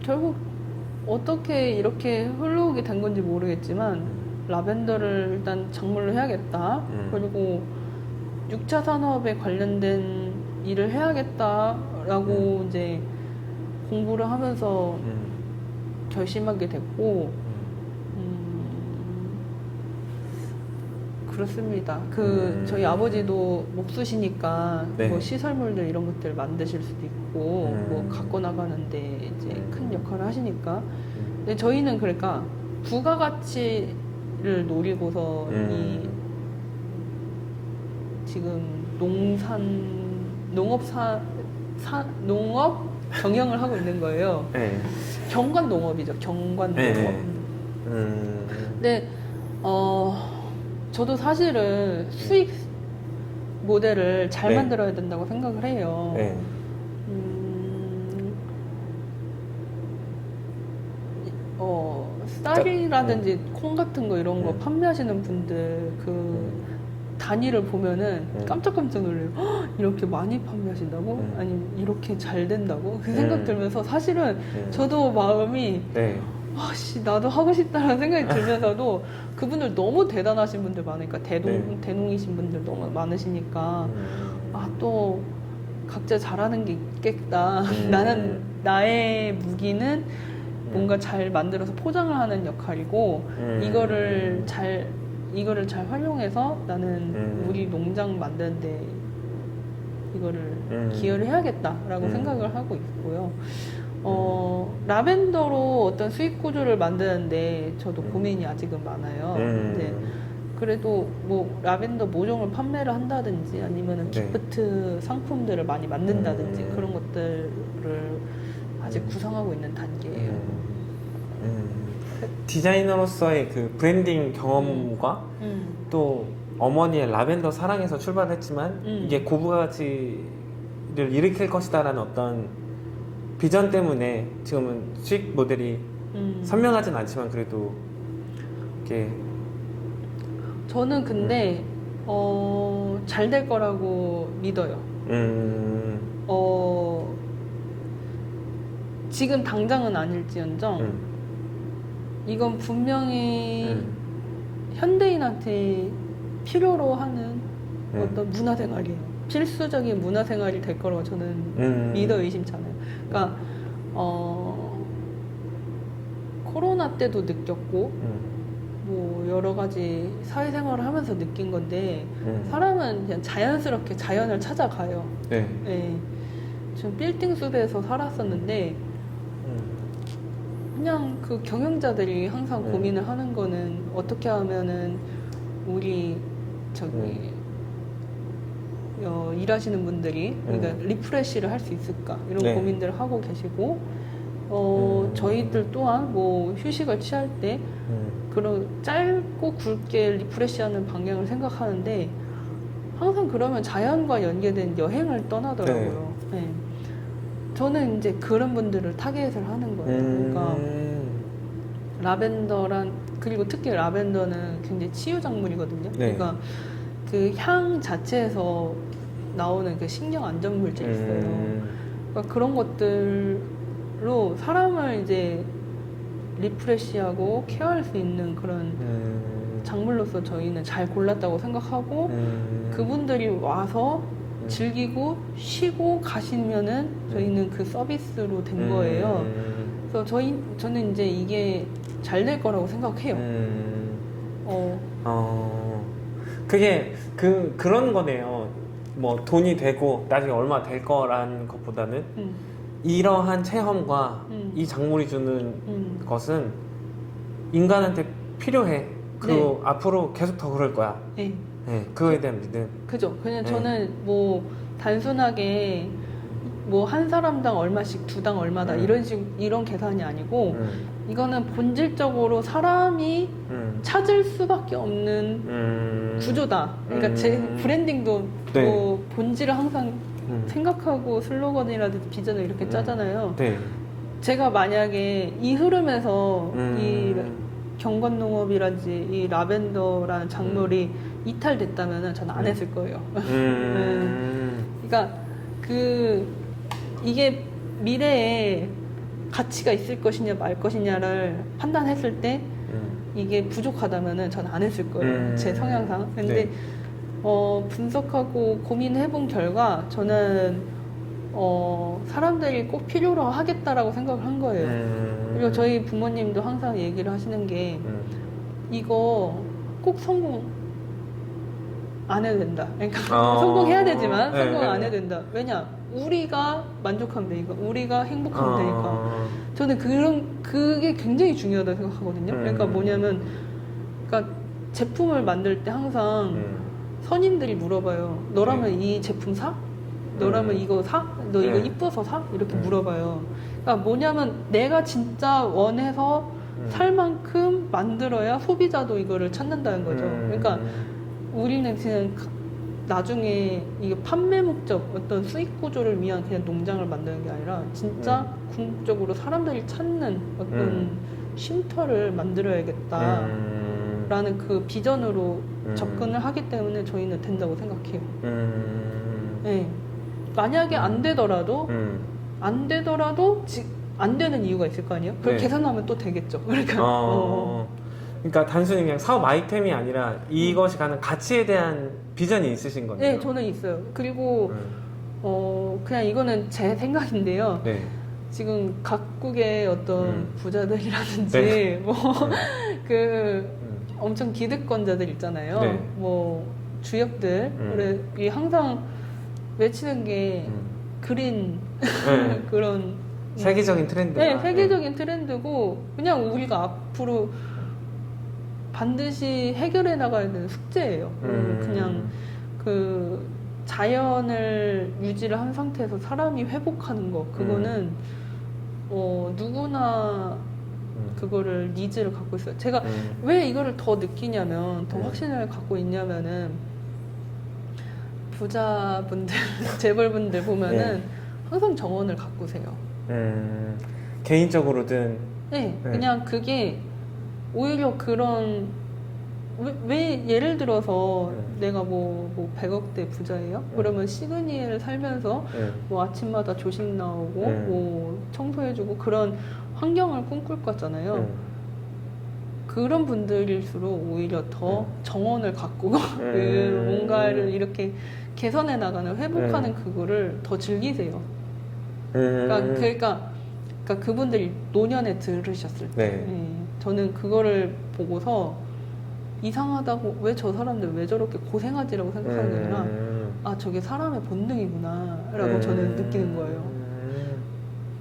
결국 어떻게 이렇게 흘러오게 된 건지 모르겠지만 라벤더를 일단 작물로 해야겠다. 그리고 6차 산업에 관련된 일을 해야겠다라고 이제 공부를 하면서 결심하게 됐고 그렇습니다. 저희 아버지도 목수시니까 네. 뭐 시설물들 이런 것들 만드실 수도 있고 뭐 갖고 나가는데 이제 큰 역할을 하시니까. 근데 저희는 그러니까 부가가치를 노리고서 이 지금 농업 경영을 하고 있는 거예요. 네. 경관 농업이죠. 경관 농업. 네. 근데 저도 사실은 수익 모델을 잘 네. 만들어야 된다고 생각을 해요. 네. 쌀이라든지 콩 같은 거 이런 거 판매하시는 분들 그 단위를 보면은 깜짝깜짝 놀래요. "헉, 이렇게 많이 판매하신다고? 아니면 이렇게 잘 된다고? 그 생각 들면서 사실은 저도 마음이 네. 와씨 나도 하고 싶다라는 생각이 들면서도 그분들 너무 대단하신 분들 많으니까 대농이신 분들 너무 많으시니까 또 각자 잘하는 게 있겠다. 나는 나의 무기는 뭔가 잘 만들어서 포장을 하는 역할이고 이거를 잘 활용해서 나는 우리 농장 만드는데 이거를 기여를 해야겠다라고 생각을 하고 있고요. 라벤더로 어떤 수익 구조를 만드는데 저도 고민이 아직은 많아요. 근데 그래도 뭐 라벤더 모종을 판매를 한다든지 아니면은 네. 기프트 상품들을 많이 만든다든지 그런 것들을 아직 구상하고 있는 단계예요. 디자이너로서의 그 브랜딩 경험과 또 어머니의 라벤더 사랑에서 출발했지만 이게 고부가치를 일으킬 것이다라는 어떤 비전 때문에 지금은 수익 모델이 선명하진 않지만 그래도 이게 저는 근데 잘 될 거라고 믿어요. 지금 당장은 아닐지언정 이건 분명히 현대인한테 필요로 하는 어떤 문화생활이에요. 필수적인 문화생활이 될 거라고 저는 믿어 의심치 않아요. 그러니까 코로나 때도 느꼈고 뭐 여러 가지 사회생활을 하면서 느낀 건데 사람은 그냥 자연스럽게 자연을 찾아가요. 네. 네. 전 빌딩 숲에서 살았었는데 그냥 그 경영자들이 항상 고민을 하는 거는 어떻게 하면은 우리 저기 일하시는 분들이 그러니까 리프레시를 할 수 있을까 이런 네. 고민들을 하고 계시고 저희들 또한 뭐 휴식을 취할 때 그런 짧고 굵게 리프레시하는 방향을 생각하는데 항상 그러면 자연과 연계된 여행을 떠나더라고요. 네. 저는 이제 그런 분들을 타겟을 하는 거예요. 그러니까 라벤더란 그리고 특히 라벤더는 굉장히 치유 작물이거든요. 네. 그러니까 그 향 자체에서 나오는 그 신경 안정 물질이 있어요. 그러니까 그런 것들로 사람을 이제 리프레시하고 케어할 수 있는 그런 작물로서 저희는 잘 골랐다고 생각하고 그분들이 와서 즐기고 쉬고 가시면은 저희는 그 서비스로 된 거예요. 그래서 저는 이제 이게 잘 될 거라고 생각해요. 그게 그런 거네요. 뭐 돈이 되고 나중에 얼마 될 거라는 것보다는 이러한 체험과 이 작물이 주는 것은 인간한테 필요해. 그리고 앞으로 계속 더 그럴 거야. 네. 네, 그거에 대한 믿음. 그죠. 그냥 네. 저는 뭐 단순하게 뭐 한 사람당 얼마씩 두당 얼마다 이런 계산이 아니고 이거는 본질적으로 사람이 찾을 수밖에 없는 구조다. 그러니까 제 브랜딩도 네. 뭐 본질을 항상 생각하고 슬로건이라든지 비전을 이렇게 짜잖아요. 네. 제가 만약에 이 흐름에서 이 경건농업이라든지 이 라벤더라는 작물이 이탈됐다면 저는 안 했을 거예요. 그러니까 이게 미래에 가치가 있을 것이냐 말 것이냐를 판단했을 때 이게 부족하다면 저는 안 했을 거예요. 제 성향상. 근데 네. 분석하고 고민해본 결과 저는 사람들이 꼭 필요로 하겠다라고 생각을 한 거예요. 그리고 저희 부모님도 항상 얘기를 하시는 게 이거 꼭 성공 안 해도 된다. 그러니까 성공해야 되지만 네, 성공 안 네. 해도 된다. 왜냐? 우리가 만족하면 되니까, 우리가 행복하면 되니까. 저는 그게 굉장히 중요하다고 생각하거든요. 그러니까 뭐냐면, 그러니까 제품을 만들 때 항상 선임들이 물어봐요. 너라면 이 제품 사? 너라면 이거 사? 너 이거 이뻐서 사? 이렇게 물어봐요. 그러니까 뭐냐면 내가 진짜 원해서 살 만큼 만들어야 소비자도 이거를 찾는다는 거죠. 그러니까 우리는 그냥 나중에 이게 판매 목적, 어떤 수익 구조를 위한 그냥 농장을 만드는 게 아니라 진짜 궁극적으로 사람들이 찾는 어떤 쉼터를 만들어야겠다라는 그 비전으로 접근을 하기 때문에 저희는 된다고 생각해요. 네. 만약에 안 되더라도 안 되는 이유가 있을 거 아니에요? 그걸 네. 계산하면 또 되겠죠. 그러니까 그러니까 단순히 그냥 사업 아이템이 아니라 이것이 가는 가치에 대한 비전이 있으신 거네요. 네, 저는 있어요. 그리고 그냥 이거는 제 생각인데요. 네. 지금 각국의 어떤 부자들이라든지 네. 엄청 기득권자들 있잖아요. 네. 뭐 주역들이 항상 외치는 게 그린 네. 그런 세계적인 트렌드가. 네, 세계적인 트렌드고 그냥 우리가 앞으로 반드시 해결해 나가야 되는 숙제예요. 그냥 그 자연을 유지를 한 상태에서 사람이 회복하는 거 그거는 누구나 그거를 니즈를 갖고 있어요. 제가 왜 이거를 더 느끼냐면 더 확신을 갖고 있냐면은 부자분들 재벌분들 보면은 항상 정원을 가꾸세요. 개인적으로든 네, 그냥 그게 오히려 그런 왜 예를 들어서 내가 뭐 100억대 부자예요? 그러면 시그니엘을 살면서 뭐 아침마다 조식 나오고 뭐 청소해주고 그런 환경을 꿈꿀 거잖아요. 그런 분들일수록 오히려 더 정원을 가꾸고 뭔가를 이렇게 개선해 나가는 회복하는 그거를 더 즐기세요. 그러니까 그분들이 노년에 들으셨을 때 저는 그거를 보고서 이상하다고 왜 저 사람들 왜 저렇게 고생하지라고 생각하는 게 아니라 아 저게 사람의 본능이구나 라고 저는 느끼는 거예요.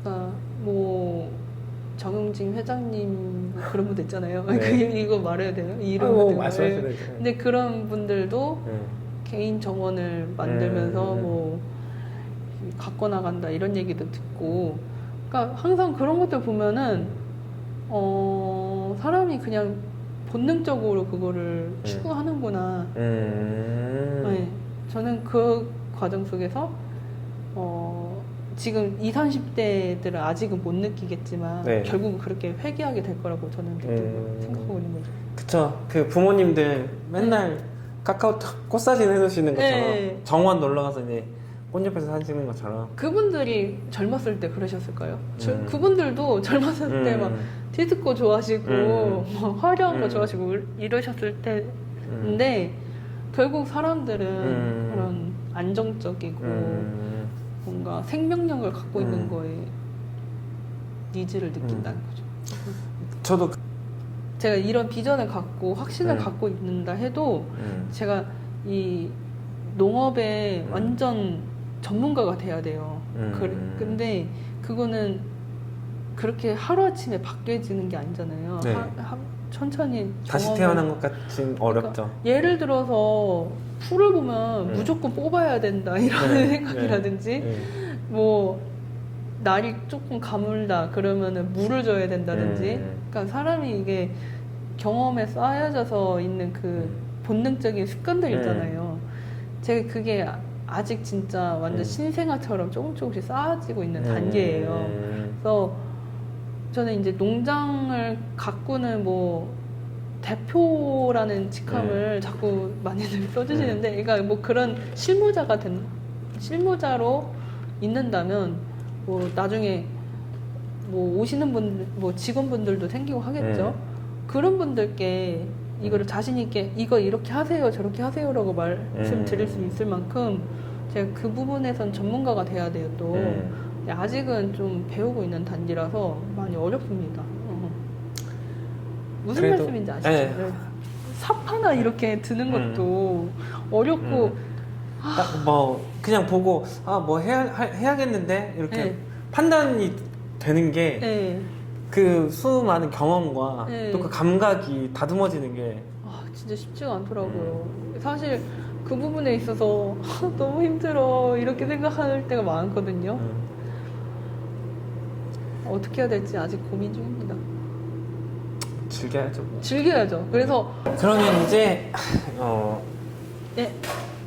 그러니까 뭐 정용진 회장님 뭐 그런 분들 있잖아요. 이거 말해야 돼요? 이름 말씀하셔도 되죠. 근데 그런 분들도 개인 정원을 만들면서 뭐 갖고 나간다 이런 얘기도 듣고 그러니까 항상 그런 것들 보면은 사람이 그냥 본능적으로 그거를 추구하는구나. 네, 저는 그 과정 속에서 지금 20, 30대들은 아직은 못 느끼겠지만 결국은 그렇게 회귀하게 될 거라고 저는 생각하고 있는 거죠. 그쵸. 그 부모님들 맨날 카카오톡 꽃사진 해주시는 것처럼 정원 놀러 가서 이제 꽃잎에서 사진 찍는 것처럼 그분들이 젊었을 때 그러셨을까요? 그분들도 젊었을 때 막 디스코 좋아하시고 뭐 화려한 거 좋아하시고 이러셨을 때인데 결국 사람들은 그런 안정적이고 뭔가 생명력을 갖고 있는 거에 니즈를 느낀다는 거죠. 저도 제가 이런 비전을 갖고 확신을 갖고 있는다 해도 제가 이 농업에 완전 전문가가 돼야 돼요. 근데 그거는 그렇게 하루아침에 바뀌어지는 게 아니잖아요. 천천히 다시 태어난 것 같은 어렵죠. 그러니까 예를 들어서 풀을 보면 무조건 뽑아야 된다 이런 생각이라든지 뭐 날이 조금 가물다 그러면은 물을 줘야 된다든지 그러니까 사람이 이게 경험에 쌓여져서 있는 그 본능적인 습관들 있잖아요. 제가 그게 아직 진짜 완전 신생아처럼 조금씩 쌓아지고 있는 단계예요. 그래서 저는 이제 농장을 가꾸는 뭐 대표라는 직함을 자꾸 많이들 써주시는데, 그러니까 뭐 그런 실무자로 있는다면 뭐 나중에 뭐 오시는 분, 뭐 직원분들도 생기고 하겠죠. 그런 분들께 이거를 자신 있게 이거 이렇게 하세요, 저렇게 하세요라고 말씀드릴 수 있을 만큼 제가 그 부분에선 전문가가 돼야 돼요. 또 아직은 좀 배우고 있는 단계라서 많이 어렵습니다. 무슨 그래도, 말씀인지 아시죠? 네. 삽 하나 이렇게 드는 것도 어렵고 딱 뭐 그냥 보고 아 뭐 해야겠는데 이렇게 판단이 되는 게 그 수많은 경험과 또 그 감각이 다듬어지는 게 진짜 쉽지가 않더라고요. 사실 그 부분에 있어서 너무 힘들어 이렇게 생각할 때가 많거든요. 어떻게 해야 될지 아직 고민 중입니다. 즐겨야죠. 뭐. 즐겨야죠. 그래서 그러면 이제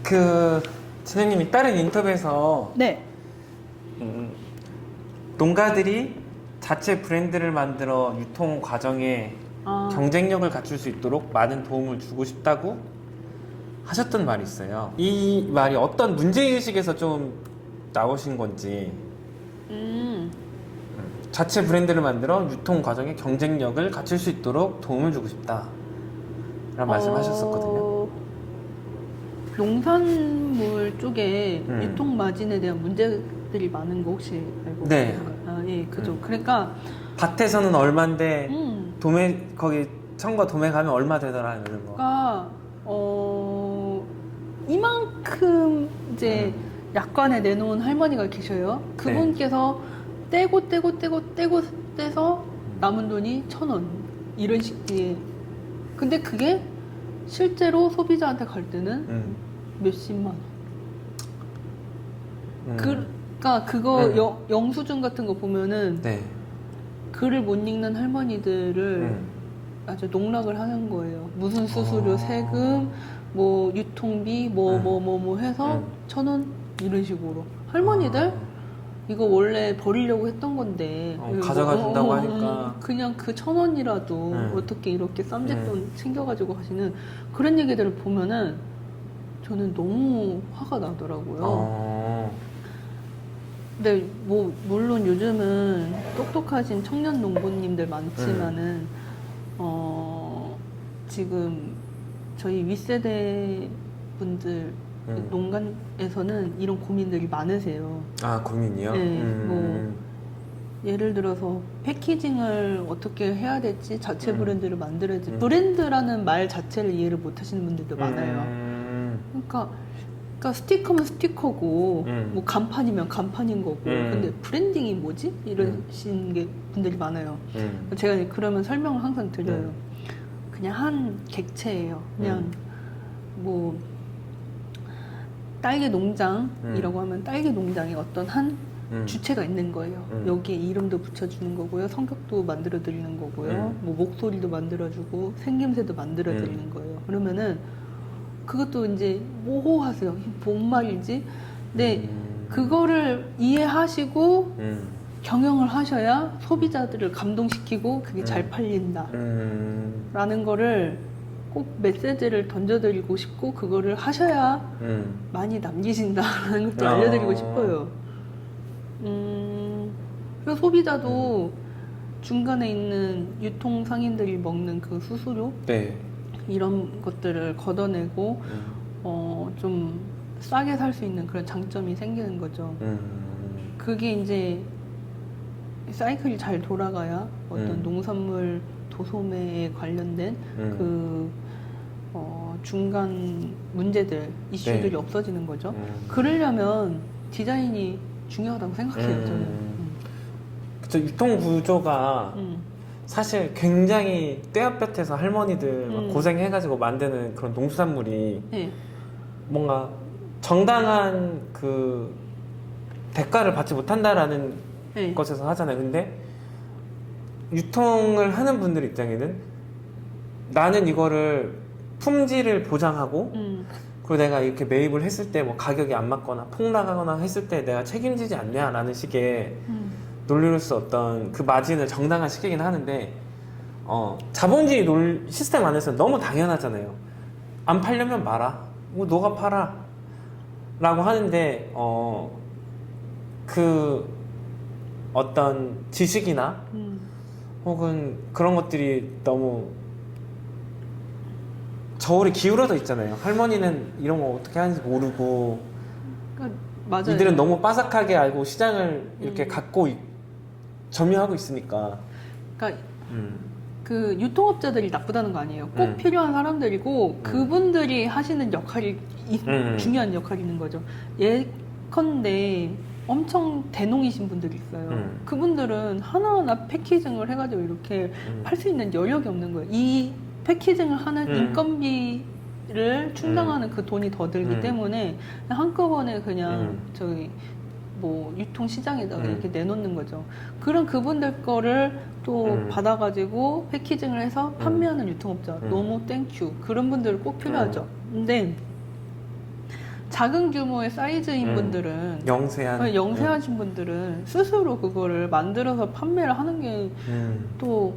그 진영님이 다른 인터뷰에서 농가들이 자체 브랜드를 만들어 유통 과정에 경쟁력을 갖출 수 있도록 많은 도움을 주고 싶다고 하셨던 말이 있어요. 이 말이 어떤 문제의식에서 좀 나오신 건지. 자체 브랜드를 만들어 유통 과정에 경쟁력을 갖출 수 있도록 도움을 주고 싶다 라는 말씀하셨었거든요. 농산물 쪽에 유통 마진에 대한 문제들이 많은 거 혹시 알고 계세요? 예, 그죠. 그러니까 밭에서는 얼마인데 거기 청과 도매 가면 얼마 되더라 이런 거. 그러니까 이만큼 이제 약관에 내놓은 할머니가 계셔요. 그분께서 떼서 남은 돈이 1,000원 이런 식의. 근데 그게 실제로 소비자한테 갈 때는 몇십만 원. 그러니까 그거 영수증 같은 거 보면은 네. 글을 못 읽는 할머니들을 아주 농락을 하는 거예요. 무슨 수수료, 세금, 뭐 유통비, 뭐 해서 1,000원 이런 식으로. 할머니들 이거 원래 버리려고 했던 건데 가져가 준다고 하니까 그냥 그 1,000원이라도 어떻게 이렇게 쌈짓돈 챙겨가지고 하시는 그런 얘기들을 보면은 저는 너무 화가 나더라고요. 근데 뭐 물론 요즘은 똑똑하신 청년 농부님들 많지만은 지금 저희 윗세대 분들 농간에서는 이런 고민들이 많으세요. 아, 고민이요? 네, 뭐 예를 들어서 패키징을 어떻게 해야 될지, 자체 브랜드를 만들어야지. 브랜드라는 말 자체를 이해를 못 하시는 분들도 많아요. 그러니까 스티커면 스티커고 뭐 간판이면 간판인 거고 근데 브랜딩이 뭐지? 이러시는 게 분들이 많아요. 제가 그러면 설명을 항상 드려요. 그냥 한 객체예요. 그냥 뭐 딸기 농장이라고 하면 딸기 농장에 어떤 한 주체가 있는 거예요. 여기에 이름도 붙여주는 거고요. 성격도 만들어 드리는 거고요. 뭐 목소리도 만들어주고 생김새도 만들어 드리는 거예요. 그러면은 그것도 이제 모호하세요. 뭔 말인지. 근데 그거를 이해하시고 경영을 하셔야 소비자들을 감동시키고 그게 잘 팔린다. 라는 거를 꼭 메시지를 던져드리고 싶고 그거를 하셔야 많이 남기신다라는 것도 알려드리고 싶어요. 그래서 소비자도 중간에 있는 유통 상인들이 먹는 그 수수료 네. 이런 것들을 걷어내고 좀 싸게 살 수 있는 그런 장점이 생기는 거죠. 그게 이제 사이클이 잘 돌아가야 어떤 농산물 도소매에 관련된 그 중간 문제들, 이슈들이 네. 없어지는 거죠. 그러려면 디자인이 중요하다고 생각해요, 저는. 그쵸, 유통 구조가 사실 굉장히 떼어볕에서 할머니들 막 고생해가지고 만드는 그런 농수산물이 네. 뭔가 정당한 그 대가를 받지 못한다라는 네. 것에서 하잖아요. 근데 유통을 하는 분들 입장에는 나는 이거를 품질을 보장하고 그리고 내가 이렇게 매입을 했을 때 뭐 가격이 안 맞거나 폭락하거나 했을 때 내가 책임지지 않냐라는 식의 논리로서 어떤 그 마진을 정당화시키긴 하는데 자본주의 시스템 안에서 너무 당연하잖아요. 안 팔려면 말아. 뭐 너가 팔아. 라고 하는데 그 어떤 지식이나 혹은 그런 것들이 너무 저울이 기울어져 있잖아요. 할머니는 이런 거 어떻게 하는지 모르고 그러니까 맞아요. 이들은 너무 빠삭하게 알고 시장을 이렇게 갖고 점유하고 있으니까. 그러니까 그 유통업자들이 나쁘다는 거 아니에요. 꼭 필요한 사람들이고 그분들이 하시는 역할이 중요한 역할이 있는 거죠. 예컨대 엄청 대농이신 분들이 있어요. 그분들은 하나하나 패키징을 해가지고 이렇게 팔 수 있는 여력이 없는 거예요. 이 패키징을 하는 인건비를 충당하는 그 돈이 더 들기 때문에 한꺼번에 그냥 저기 뭐 유통 시장에다가 이렇게 내놓는 거죠. 그런 그분들 거를 또 받아가지고 패키징을 해서 판매하는 유통업자 너무 땡큐. 그런 분들은 꼭 필요하죠. 근데 작은 규모의 사이즈인 분들은 영세하신 분들은 스스로 그거를 만들어서 판매를 하는 게 또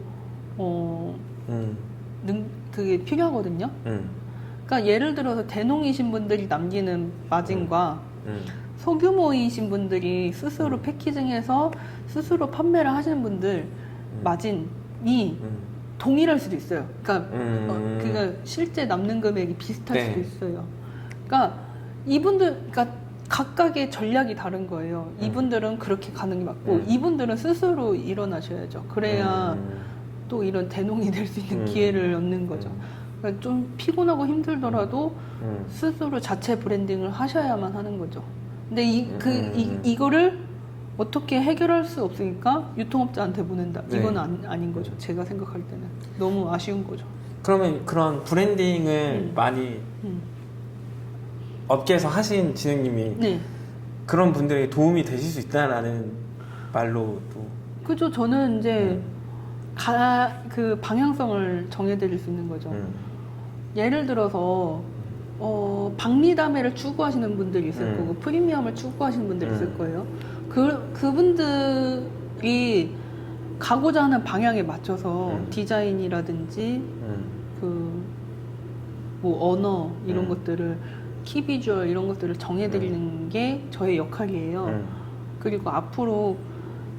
그게 필요하거든요. 그러니까 예를 들어서 대농이신 분들이 남기는 마진과 소규모이신 분들이 스스로 패키징해서 스스로 판매를 하시는 분들 마진이 동일할 수도 있어요. 그러니까 실제 남는 금액이 비슷할 수도 있어요. 그러니까 그러니까 각각의 전략이 다른 거예요. 이분들은 그렇게 가는 게 맞고 이분들은 스스로 일어나셔야죠. 그래야 또 이런 대농이 될 수 있는 기회를 얻는 거죠. 그러니까 좀 피곤하고 힘들더라도 스스로 자체 브랜딩을 하셔야만 하는 거죠. 근데 이거를 어떻게 해결할 수 없으니까 유통업자한테 보낸다. 네. 이건 아닌 거죠. 제가 생각할 때는 너무 아쉬운 거죠. 그러면 그런 브랜딩을 많이 음. 업계에서 하신 진행님이 네. 그런 분들에게 도움이 되실 수 있다라는 말로도 그죠. 저는 이제 그 방향성을 정해드릴 수 있는 거죠. 예를 들어서 박리담회를 추구하시는 분들이 있을 거고 프리미엄을 추구하시는 분들이 있을 거예요. 그분들이 가고자 하는 방향에 맞춰서 디자인이라든지 뭐 언어 이런 것들을 키비주얼 이런 것들을 정해드리는 게 저의 역할이에요. 그리고 앞으로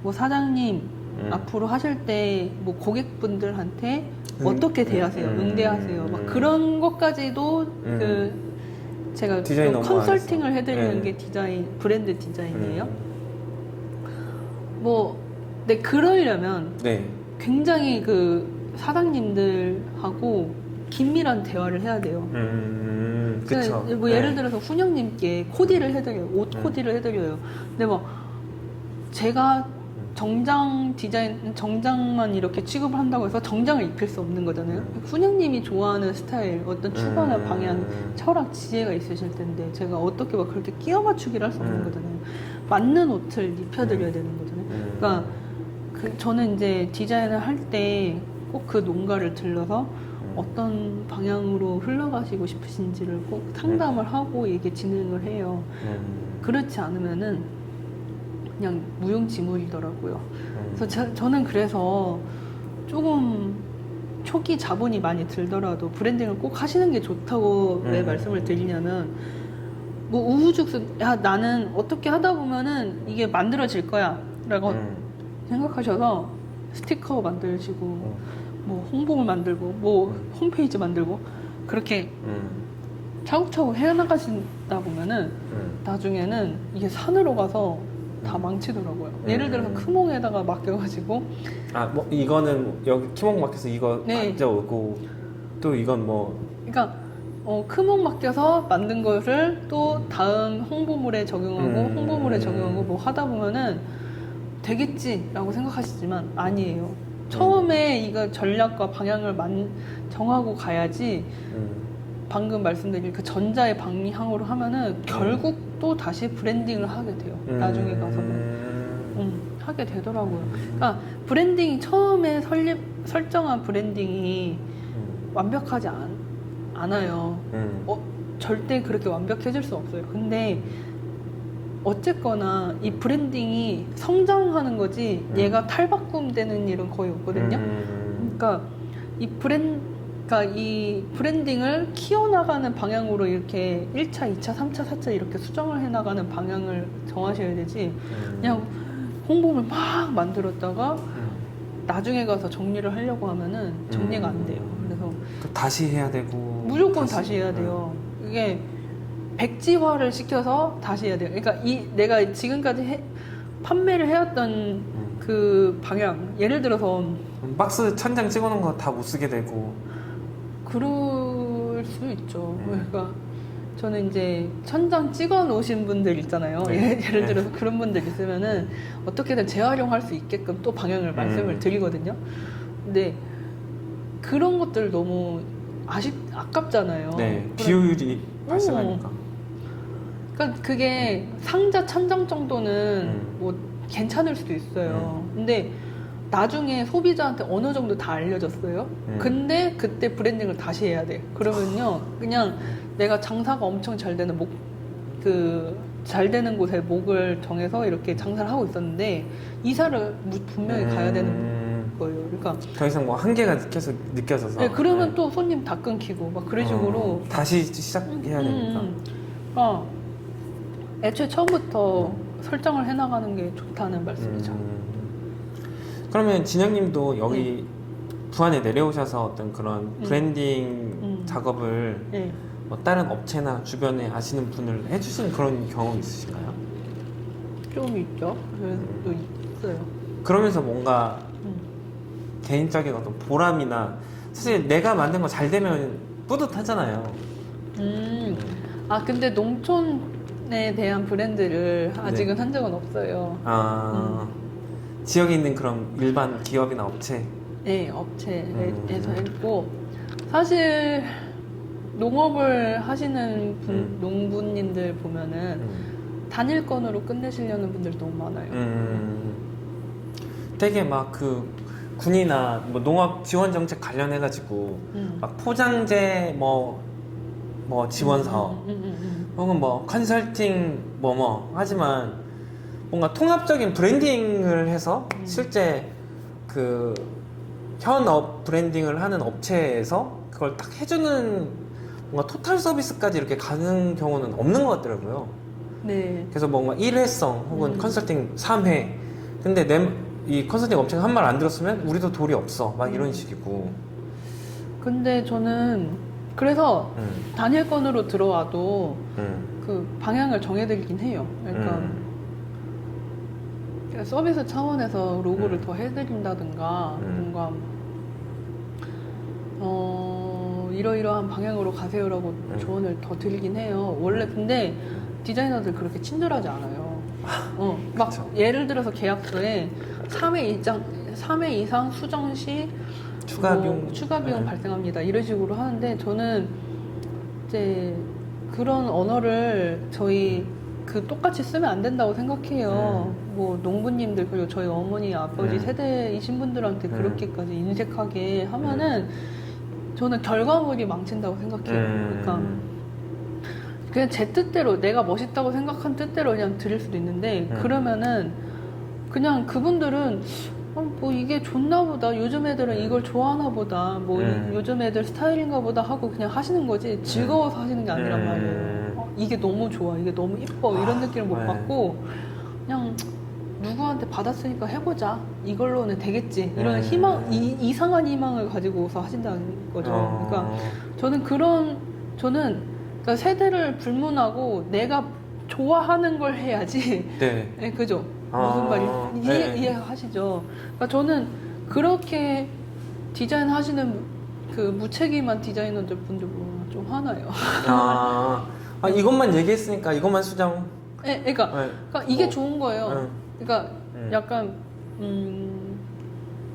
뭐 사장님 앞으로 하실 때 뭐 고객분들한테 어떻게 대하세요, 응대하세요, 막 그런 것까지도 그 제가 디자인 좀 업무 컨설팅을 안에서. 해드리는 게 디자인 브랜드 디자인이에요. 뭐, 네 그러려면 네. 굉장히 그 사장님들하고 긴밀한 대화를 해야 돼요. 그쵸. 뭐 예를 들어서 훈영님께 코디를 해드려요. 옷 코디를 해드려요. 근데 뭐 제가 정장 디자인, 정장만 이렇게 취급을 한다고 해서 정장을 입힐 수 없는 거잖아요. 훈영님이 좋아하는 스타일, 어떤 추구하는 방향, 철학, 지혜가 있으실 텐데 제가 어떻게 막 그렇게 끼워 맞추기를 할 수 없는 거잖아요. 맞는 옷을 입혀드려야 되는 거잖아요. 그러니까 저는 이제 디자인을 할 때 꼭 그 농가를 들러서 어떤 방향으로 흘러가시고 싶으신지를 꼭 상담을 하고 이게 진행을 해요. 그렇지 않으면은 그냥 무용지물이더라고요. 그래서 저는 그래서 조금 초기 자본이 많이 들더라도 브랜딩을 꼭 하시는 게 좋다고 왜 말씀을 드리냐면 뭐 우후죽순 야 나는 어떻게 하다 보면은 이게 만들어질 거야 라고 생각하셔서 스티커 만드시고 뭐 홍보물 만들고 뭐 홈페이지 만들고 그렇게 차곡차곡 해나가신다 보면은 나중에는 이게 산으로 가서 다 망치더라고요. 예를 들어서 크몽에다가 맡겨가지고 뭐 이거는 여기 키몽 맡겨서 이거 네. 가져오고 또 이건 뭐 그러니까 크몽 맡겨서 만든 것을 또 다음 홍보물에 적용하고 홍보물에 적용하고 뭐 하다 보면은 되겠지라고 생각하시지만 아니에요. 처음에 이거 전략과 방향을 정하고 가야지 방금 말씀드린 그 전자의 방향으로 하면은 결국 또 다시 브랜딩을 하게 돼요. 나중에 가서는 하게 되더라고요. 그러니까 브랜딩이 처음에 설정한 브랜딩이 완벽하지 않아요. 절대 그렇게 완벽해질 수 없어요. 근데 어쨌거나 이 브랜딩이 성장하는 거지 얘가 탈바꿈 되는 일은 거의 없거든요. 그러니까 이 브랜딩을 키워나가는 방향으로 이렇게 1차, 2차, 3차, 4차 이렇게 수정을 해나가는 방향을 정하셔야 되지 그냥 홍보를 막 만들었다가 나중에 가서 정리를 하려고 하면은 정리가 안 돼요. 그래서 또 다시 해야 되고 무조건 다시 해야 돼요. 이게 백지화를 시켜서 다시 해야 돼요. 그러니까 내가 지금까지 판매를 해왔던 그 방향, 예를 들어서 박스 천장 찍어놓은 거 다 못 쓰게 되고 그럴 수 있죠. 그러니까 저는 이제 천장 찍어 놓으신 분들 있잖아요. 예를 들어서 그런 분들 있으면은 어떻게든 재활용할 수 있게끔 또 방향을 말씀을 드리거든요. 근데 그런 것들 너무 아깝잖아요. 네, 비효율이 발생하니까. 그러니까 그게 상자 천장 정도는 뭐 괜찮을 수도 있어요. 근데 나중에 소비자한테 어느 정도 다 알려졌어요. 근데 그때 브랜딩을 다시 해야 돼. 그러면요, 그냥 내가 장사가 엄청 잘 되는 잘 되는 곳에 목을 정해서 이렇게 장사를 하고 있었는데 이사를 분명히 가야 되는 거예요. 그러니까 더 이상 뭐 한계가 계속 느껴져서. 네, 그러면 또 손님 다 끊기고 막 그런 식으로 다시 시작해야 되니까. 애초에 처음부터 설정을 해나가는 게 좋다는 말씀이죠. 그러면 진영님도 여기 부안에 내려오셔서 어떤 그런 브랜딩 작업을 뭐 다른 업체나 주변에 아시는 분을 해주신 그런 경험 있으신가요? 좀 있죠. 또 있어요. 그러면서 뭔가 개인적인 어떤 보람이나 사실 내가 만든 거 잘 되면 뿌듯하잖아요. 근데 농촌 대한 브랜드를 아직은 한 적은 없어요. 지역에 있는 그런 일반 기업이나 업체. 네, 업체에서 했고 사실 농업을 하시는 농부님들 보면은 단일 건으로 끝내시려는 분들이 너무 많아요. 되게 막 그 군이나 뭐 농업 지원 정책 관련해가지고 막 포장재 뭐 지원 사업 혹은 뭐 컨설팅 하지만 뭔가 통합적인 브랜딩을 해서 실제 그 현업 브랜딩을 하는 업체에서 그걸 딱 해주는 뭔가 토탈 서비스까지 이렇게 가는 경우는 없는 것 같더라고요. 네. 그래서 뭔가 일회성 혹은 컨설팅 3회. 근데 이 컨설팅 업체가 한 말 안 들었으면 우리도 돌이 없어. 막 이런 식이고. 근데 저는 그래서 단일 건으로 들어와도 그 방향을 정해드리긴 해요. 그러니까 서비스 차원에서 로고를 더 해드린다든가 뭔가 이러이러한 방향으로 가세요라고 조언을 더 드리긴 해요. 원래 근데 디자이너들 그렇게 친절하지 않아요. 막 그쵸. 예를 들어서 계약서에 3회 이상 수정 시 추가 비용. 발생합니다. 이런 식으로 하는데 저는 이제 그런 언어를 저희 그 똑같이 쓰면 안 된다고 생각해요. 뭐 농부님들 그리고 저희 어머니 아버지 세대이신 분들한테 그렇게까지 인색하게 하면은 저는 결과물이 망친다고 생각해요. 그러니까 그냥 제 뜻대로 내가 멋있다고 생각한 뜻대로 그냥 드릴 수도 있는데 그러면은 그냥 그분들은 뭐 이게 좋나 보다, 요즘 애들은 이걸 좋아하나 보다, 뭐 요즘 애들 스타일인가 보다 하고 그냥 하시는 거지 즐거워서 하시는 게 아니란 말이에요. 이게 너무 좋아, 이게 너무 이뻐 이런 느낌을 못 받고 그냥 누구한테 받았으니까 해보자, 이걸로는 되겠지 이런 희망, 이상한 희망을 가지고서 하신다는 거죠. 그러니까 저는 그러니까 세대를 불문하고 내가 좋아하는 걸 해야지. 네, 그죠? 무슨 말인지 이해하시죠? 그러니까 저는 그렇게 디자인 하시는 그 무책임한 디자이너들 분들 보면 좀 화나요. 이것만 얘기했으니까 이것만 수정. 네, 그러니까 이게 좋은 거예요. 그러니까 약간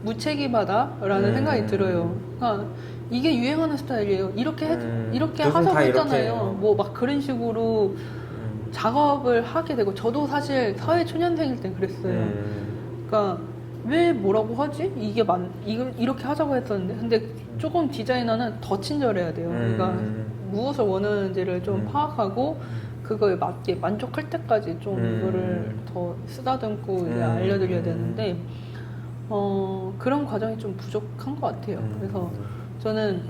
무책임하다라는 생각이 들어요. 그러니까 이게 유행하는 스타일이에요. 이렇게 하자고 했잖아요. 뭐 막 그런 식으로 작업을 하게 되고 저도 사실 사회 초년생일 땐 그랬어요. 그러니까 왜 뭐라고 하지? 이걸 이렇게 하자고 했었는데 근데 조금 디자이너는 더 친절해야 돼요. 그러니까 무엇을 원하는지를 좀 파악하고 그거에 맞게 만족할 때까지 좀 이거를 더 쓰다듬고 이제 알려드려야 되는데 그런 과정이 좀 부족한 것 같아요. 그래서 저는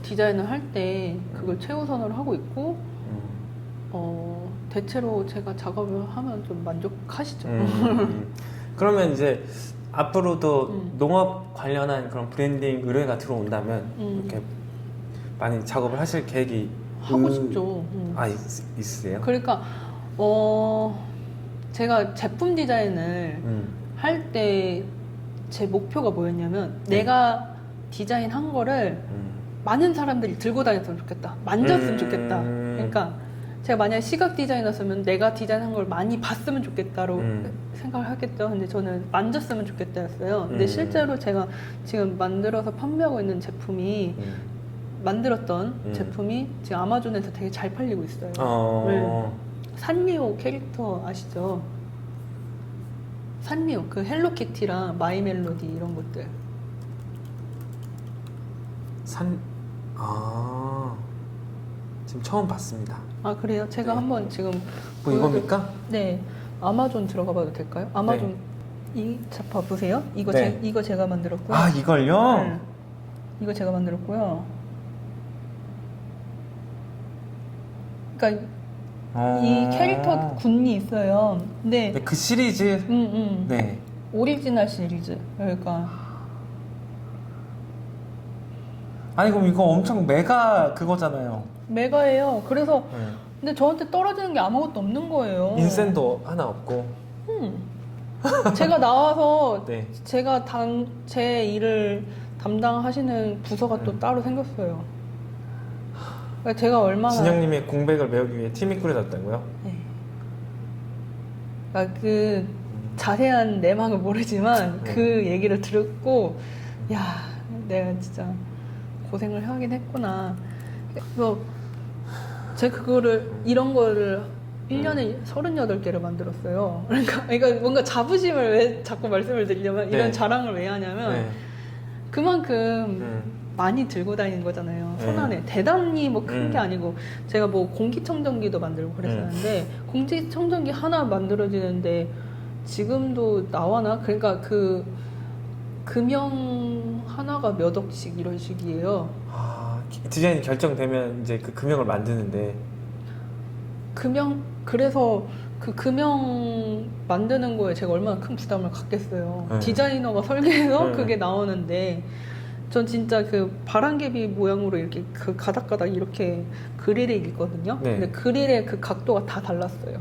디자인을 할 때 그걸 최우선으로 하고 있고 대체로 제가 작업을 하면 좀 만족하시죠. 그러면 이제 앞으로도 농업 관련한 그런 브랜딩 의뢰가 들어온다면 이렇게 많이 작업을 하실 계획이 하고 싶죠. 있으세요? 그러니까 제가 제품 디자인을 할 때 제 목표가 뭐였냐면 내가 디자인한 거를 많은 사람들이 들고 다녔으면 좋겠다, 만졌으면 좋겠다. 그러니까 제가 만약에 시각 디자이너였으면 내가 디자인한 걸 많이 봤으면 좋겠다로 생각을 하겠죠. 근데 저는 만졌으면 좋겠다였어요. 근데 실제로 제가 지금 만들어서 판매하고 있는 제품이 만들었던 제품이 지금 아마존에서 되게 잘 팔리고 있어요. 네. 산리오 캐릭터 아시죠? 산리오 그 헬로키티랑 마이멜로디 이런 것들. 지금 처음 봤습니다. 아 그래요? 제가 한번 지금 뭐 이겁니까? 네, 아마존 들어가 봐도 될까요? 아마존 이 잡화 보세요. 이거 이거 제가 만들었고요. 이걸요? 네. 이거 제가 만들었고요. 그러니까 이 캐릭터 군이 있어요. 근데 그 시리즈. 네. 오리지널 시리즈. 그러니까 아니 그럼 이거 엄청 메가 그거잖아요. 메가예요. 그래서 근데 저한테 떨어지는 게 아무것도 없는 거예요. 인센도 하나 없고. 제가 나와서 네. 제가 제 일을 담당하시는 부서가 또 따로 생겼어요. 그러니까 제가 얼마나 진영님의 공백을 메우기 위해 팀이 꾸려졌다고요? 네. 그러니까 그 자세한 내막을 모르지만 그 얘기를 들었고 야 내가 진짜 고생을 하긴 했구나. 그래서 제가 그거를 이런 거를 1년에 38개를 만들었어요. 그러니까 뭔가 자부심을 왜 자꾸 말씀을 드리려면 이런 네. 자랑을 왜 하냐면 네. 그만큼 많이 들고 다니는 거잖아요. 손 네. 안에 대단히 뭐 큰 게 아니고 제가 뭐 공기청정기도 만들고 그랬었는데 공기청정기 하나 만들어지는데 지금도 나와나? 그러니까 그 금형 하나가 몇 억씩 이런 식이에요. 아, 디자인이 결정되면 이제 그 금형을 만드는데 금형 그래서 그 금형 만드는 거에 제가 얼마나 큰 부담을 갖겠어요. 네. 디자이너가 설계해서 네. 그게 나오는데 전 진짜 그 바람개비 모양으로 이렇게 그 가닥가닥 이렇게 그릴이 있거든요. 네. 근데 그릴의 그 각도가 다 달랐어요.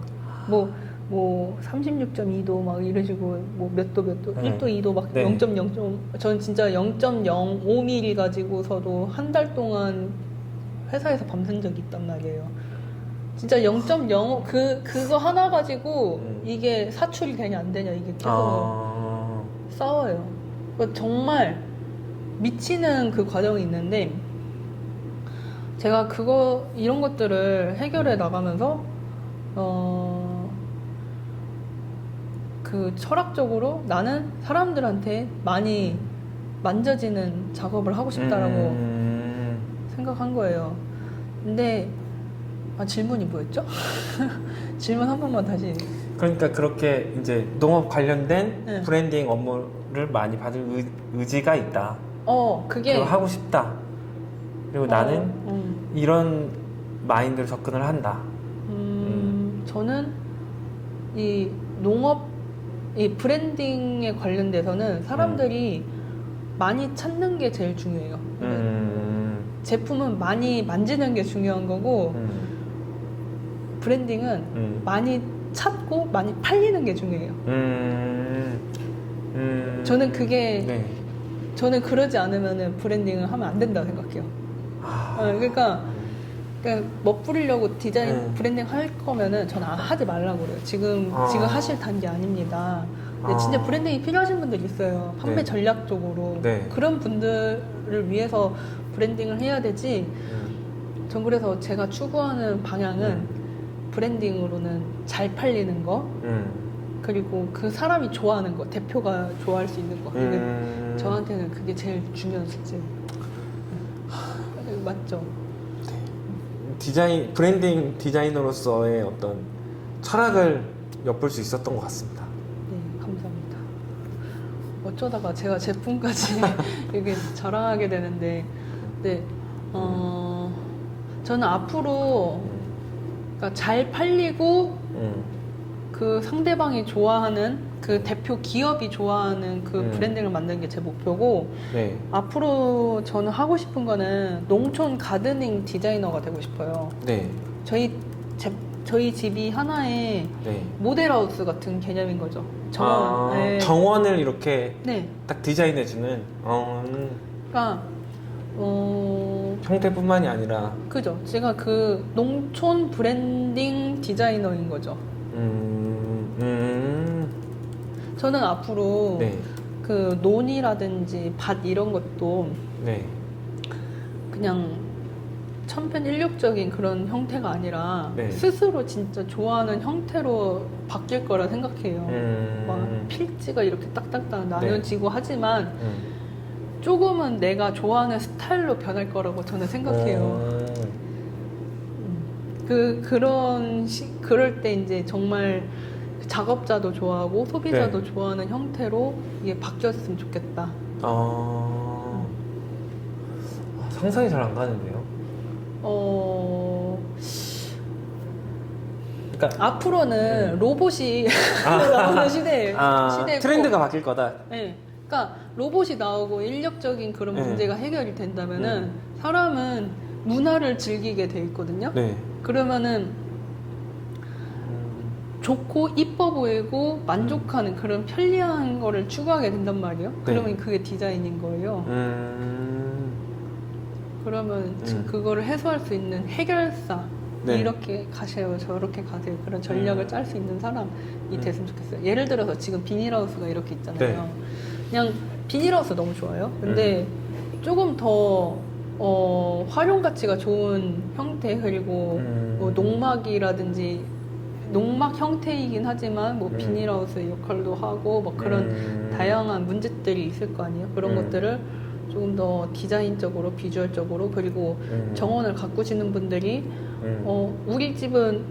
뭐 36.2도 막 이런 식으로 뭐 몇 도, 1도, 2도 막 네. 0.0. 전 진짜 0.05mm 가지고서도 한 달 동안 회사에서 밤샌 적이 있단 말이에요. 진짜 0.05 그거 하나 가지고 이게 사출이 되냐 안 되냐 이게 계속 싸워요. 그러니까 정말 미치는 그 과정이 있는데 제가 이런 것들을 해결해 나가면서 그 철학적으로 나는 사람들한테 많이 만져지는 작업을 하고 싶다라고 생각한 거예요. 근데 질문이 뭐였죠? 질문 한 번만 다시. 그러니까 그렇게 이제 농업 관련된 네. 브랜딩 업무를 많이 받을 의지가 있다. 그게 그거 하고 싶다. 그리고 나는 이런 마인드로 접근을 한다. 저는 이 농업, 이 브랜딩에 관련돼서는 사람들이 많이 찾는 게 제일 중요해요. 제품은 많이 만지는 게 중요한 거고, 브랜딩은 많이 찾고 많이 팔리는 게 중요해요. 저는 그게, 네. 저는 그러지 않으면 브랜딩을 하면 안 된다고 생각해요. 그러니까 멋부리려고 디자인 브랜딩 할 거면은 저는 하지 말라고 그래요. 지금 하실 단계 아닙니다. 근데 진짜 브랜딩이 필요하신 분들 있어요. 판매 네. 전략적으로. 네. 그런 분들을 위해서 브랜딩을 해야 되지. 전 그래서 제가 추구하는 방향은 브랜딩으로는 잘 팔리는 거, 그리고 그 사람이 좋아하는 거, 대표가 좋아할 수 있는 거. 이게 저한테는 그게 제일 중요한 숙제예요. 맞죠? 브랜딩 디자이너로서의 어떤 철학을 엿볼 수 있었던 것 같습니다. 네, 감사합니다. 어쩌다가 제가 제품까지 이렇게 자랑하게 되는데, 네, 저는 앞으로 그러니까 잘 팔리고 그 상대방이 좋아하는 그 대표 기업이 좋아하는 그 브랜딩을 만드는 게 제 목표고, 네. 앞으로 저는 하고 싶은 거는 농촌 가드닝 디자이너가 되고 싶어요. 네. 저희 집이 하나의 네. 모델하우스 같은 개념인 거죠. 정원. 네. 정원을 이렇게 네. 딱 디자인해주는 그러니까 형태뿐만이 아니라 그죠. 제가 그 농촌 브랜딩 디자이너인 거죠. 저는 앞으로 네. 그 논이라든지 밭 이런 것도 네. 그냥 천편일률적인 그런 형태가 아니라 네. 스스로 진짜 좋아하는 형태로 바뀔 거라 생각해요. 막 필지가 이렇게 딱딱딱 나눠지고 하지만 조금은 내가 좋아하는 스타일로 변할 거라고 저는 생각해요. 그럴 때 이제 정말 작업자도 좋아하고 소비자도 좋아하는 형태로 이게 바뀌었으면 좋겠다. 상상이 잘 안 가는데요. 그러니까 앞으로는 로봇이 나오는 시대예요. 시대고. 트렌드가 바뀔 거다. 네. 그러니까 로봇이 나오고 인력적인 그런 문제가 해결이 된다면은 사람은 문화를 즐기게 돼 있거든요. 네. 그러면은 좋고 이뻐 보이고 만족하는 그런 편리한 거를 추구하게 된단 말이에요. 그러면 그게 디자인인 거예요. 그러면 그거를 해소할 수 있는 해결사 네. 이렇게 가세요 저렇게 가세요 그런 전략을 짤 수 있는 사람이 됐으면 좋겠어요. 예를 들어서 지금 비닐하우스가 이렇게 있잖아요. 네. 그냥 비닐하우스 너무 좋아요. 근데 조금 더 활용 가치가 좋은 형태 그리고 뭐 농막이라든지 농막 형태이긴 하지만 뭐 비닐하우스 역할도 하고 뭐 그런 다양한 문제들이 있을 거 아니에요. 그런 것들을 조금 더 디자인적으로 비주얼적으로 그리고 정원을 가꾸시는 분들이 우리 집은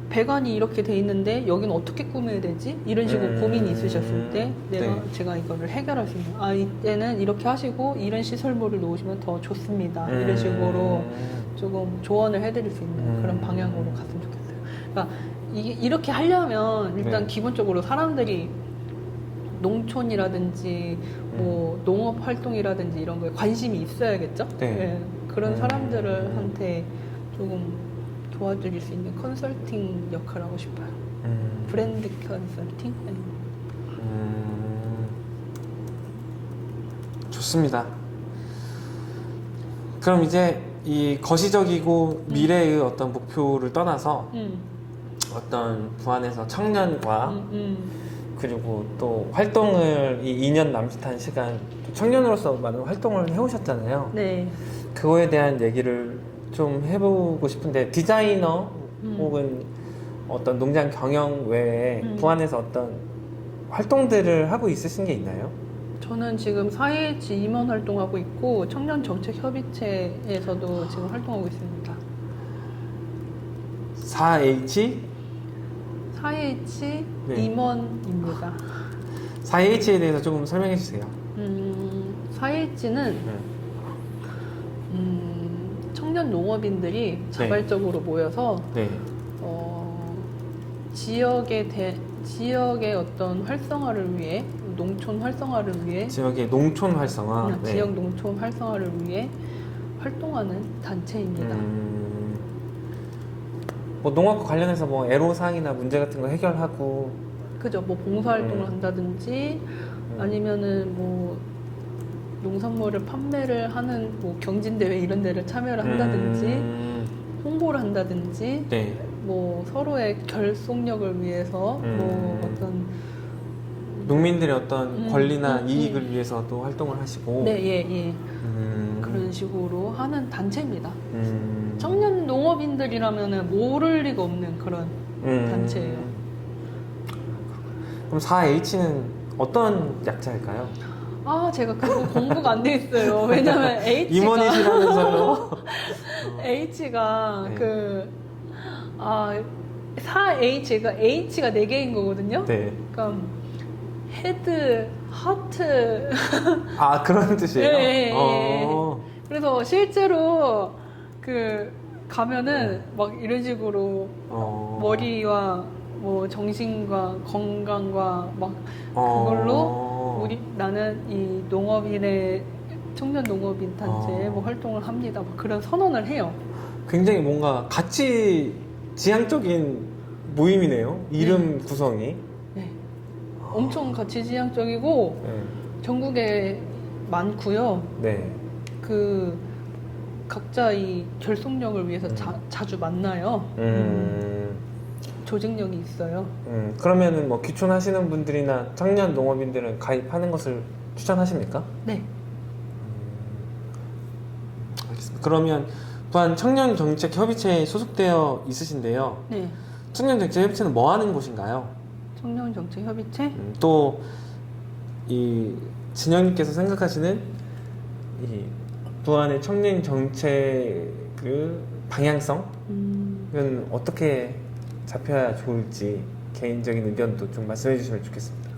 배관이 이렇게 돼 있는데 여기는 어떻게 꾸며야 되지? 이런 식으로 고민이 있으셨을 때 제가 이거를 해결할 수 있는 이때는 이렇게 하시고 이런 시설물을 놓으시면 더 좋습니다. 이런 식으로 조금 조언을 해드릴 수 있는 그런 방향으로 갔으면 좋겠어요. 그러니까 이렇게 하려면 일단 기본적으로 사람들이 농촌이라든지 뭐 농업 활동이라든지 이런 거에 관심이 있어야겠죠. 그런 사람들한테 조금 도와드릴 수 있는 컨설팅 역할을 하고 싶어요. 브랜드 컨설팅? 좋습니다. 그럼 이제 이 거시적이고 미래의 어떤 목표를 떠나서 어떤 부안에서 청년과 그리고 또 활동을 이 2년 남짓한 시간 청년으로서 많은 활동을 해오셨잖아요. 네. 그거에 대한 얘기를 좀 해보고 싶은데 디자이너 혹은 어떤 농장 경영 외에 부안에서 어떤 활동들을 하고 있으신 게 있나요? 저는 지금 4H 임원 활동하고 있고 청년정책협의체에서도 지금 활동하고 있습니다. 4H? 4H 네. 임원입니다. 4H에 대해서 조금 설명해 주세요. 4H는 청년 농업인들이 자발적으로 모여서 네. 지역의 어떤 활성화를 위해 농촌 활성화를 위해 지역의 농촌 활성화. 네. 지역 농촌 활성화를 위해 활동하는 단체입니다. 뭐 농업과 관련해서 뭐 애로사항이나 문제 같은 거 해결하고 그죠? 뭐 봉사활동을 한다든지 아니면은 뭐 농산물을 판매를 하는 뭐 경진대회 이런 데를 참여를 한다든지 홍보를 한다든지 네. 뭐 서로의 결속력을 위해서 뭐 어떤 농민들의 어떤 권리나 이익을 위해서도 활동을 하시고 예. 그런 식으로 하는 단체입니다. 음. 청년 농업인들이라면은 모를 리가 없는 그런 단체예요. 그럼 4H는 어떤 약자일까요? 제가 그거 공부가 안 돼 있어요. 왜냐면 H가 임원이시라면서요? H가 네. 4H가 H가 4개인 거거든요. 네. 그러니까 헤드, 하트. 그런 뜻이에요? 예. 그래서 실제로 가면은 막 이런 식으로 머리와 뭐 정신과 건강과 막 그걸로 나는 이 농업인의 청년 농업인 단체에 뭐 활동을 합니다. 막 그런 선언을 해요. 굉장히 뭔가 가치 지향적인 모임이네요. 이름 구성이. 네. 엄청 가치지향적이고 전국에 많고요. 네. 각자 이 결속력을 위해서 자주 만나요. 조직력이 있어요. 그러면은 뭐 귀촌하시는 분들이나 청년 농업인들은 가입하는 것을 추천하십니까? 네. 알겠습니다. 그러면 부안 청년정책협의체에 소속되어 있으신데요. 네. 청년정책협의체는 뭐 하는 곳인가요? 청년정책협의체? 또 이 진영님께서 생각하시는 이 부안의 청년정책 방향성은 어떻게 잡혀야 좋을지 개인적인 의견도 좀 말씀해 주시면 좋겠습니다.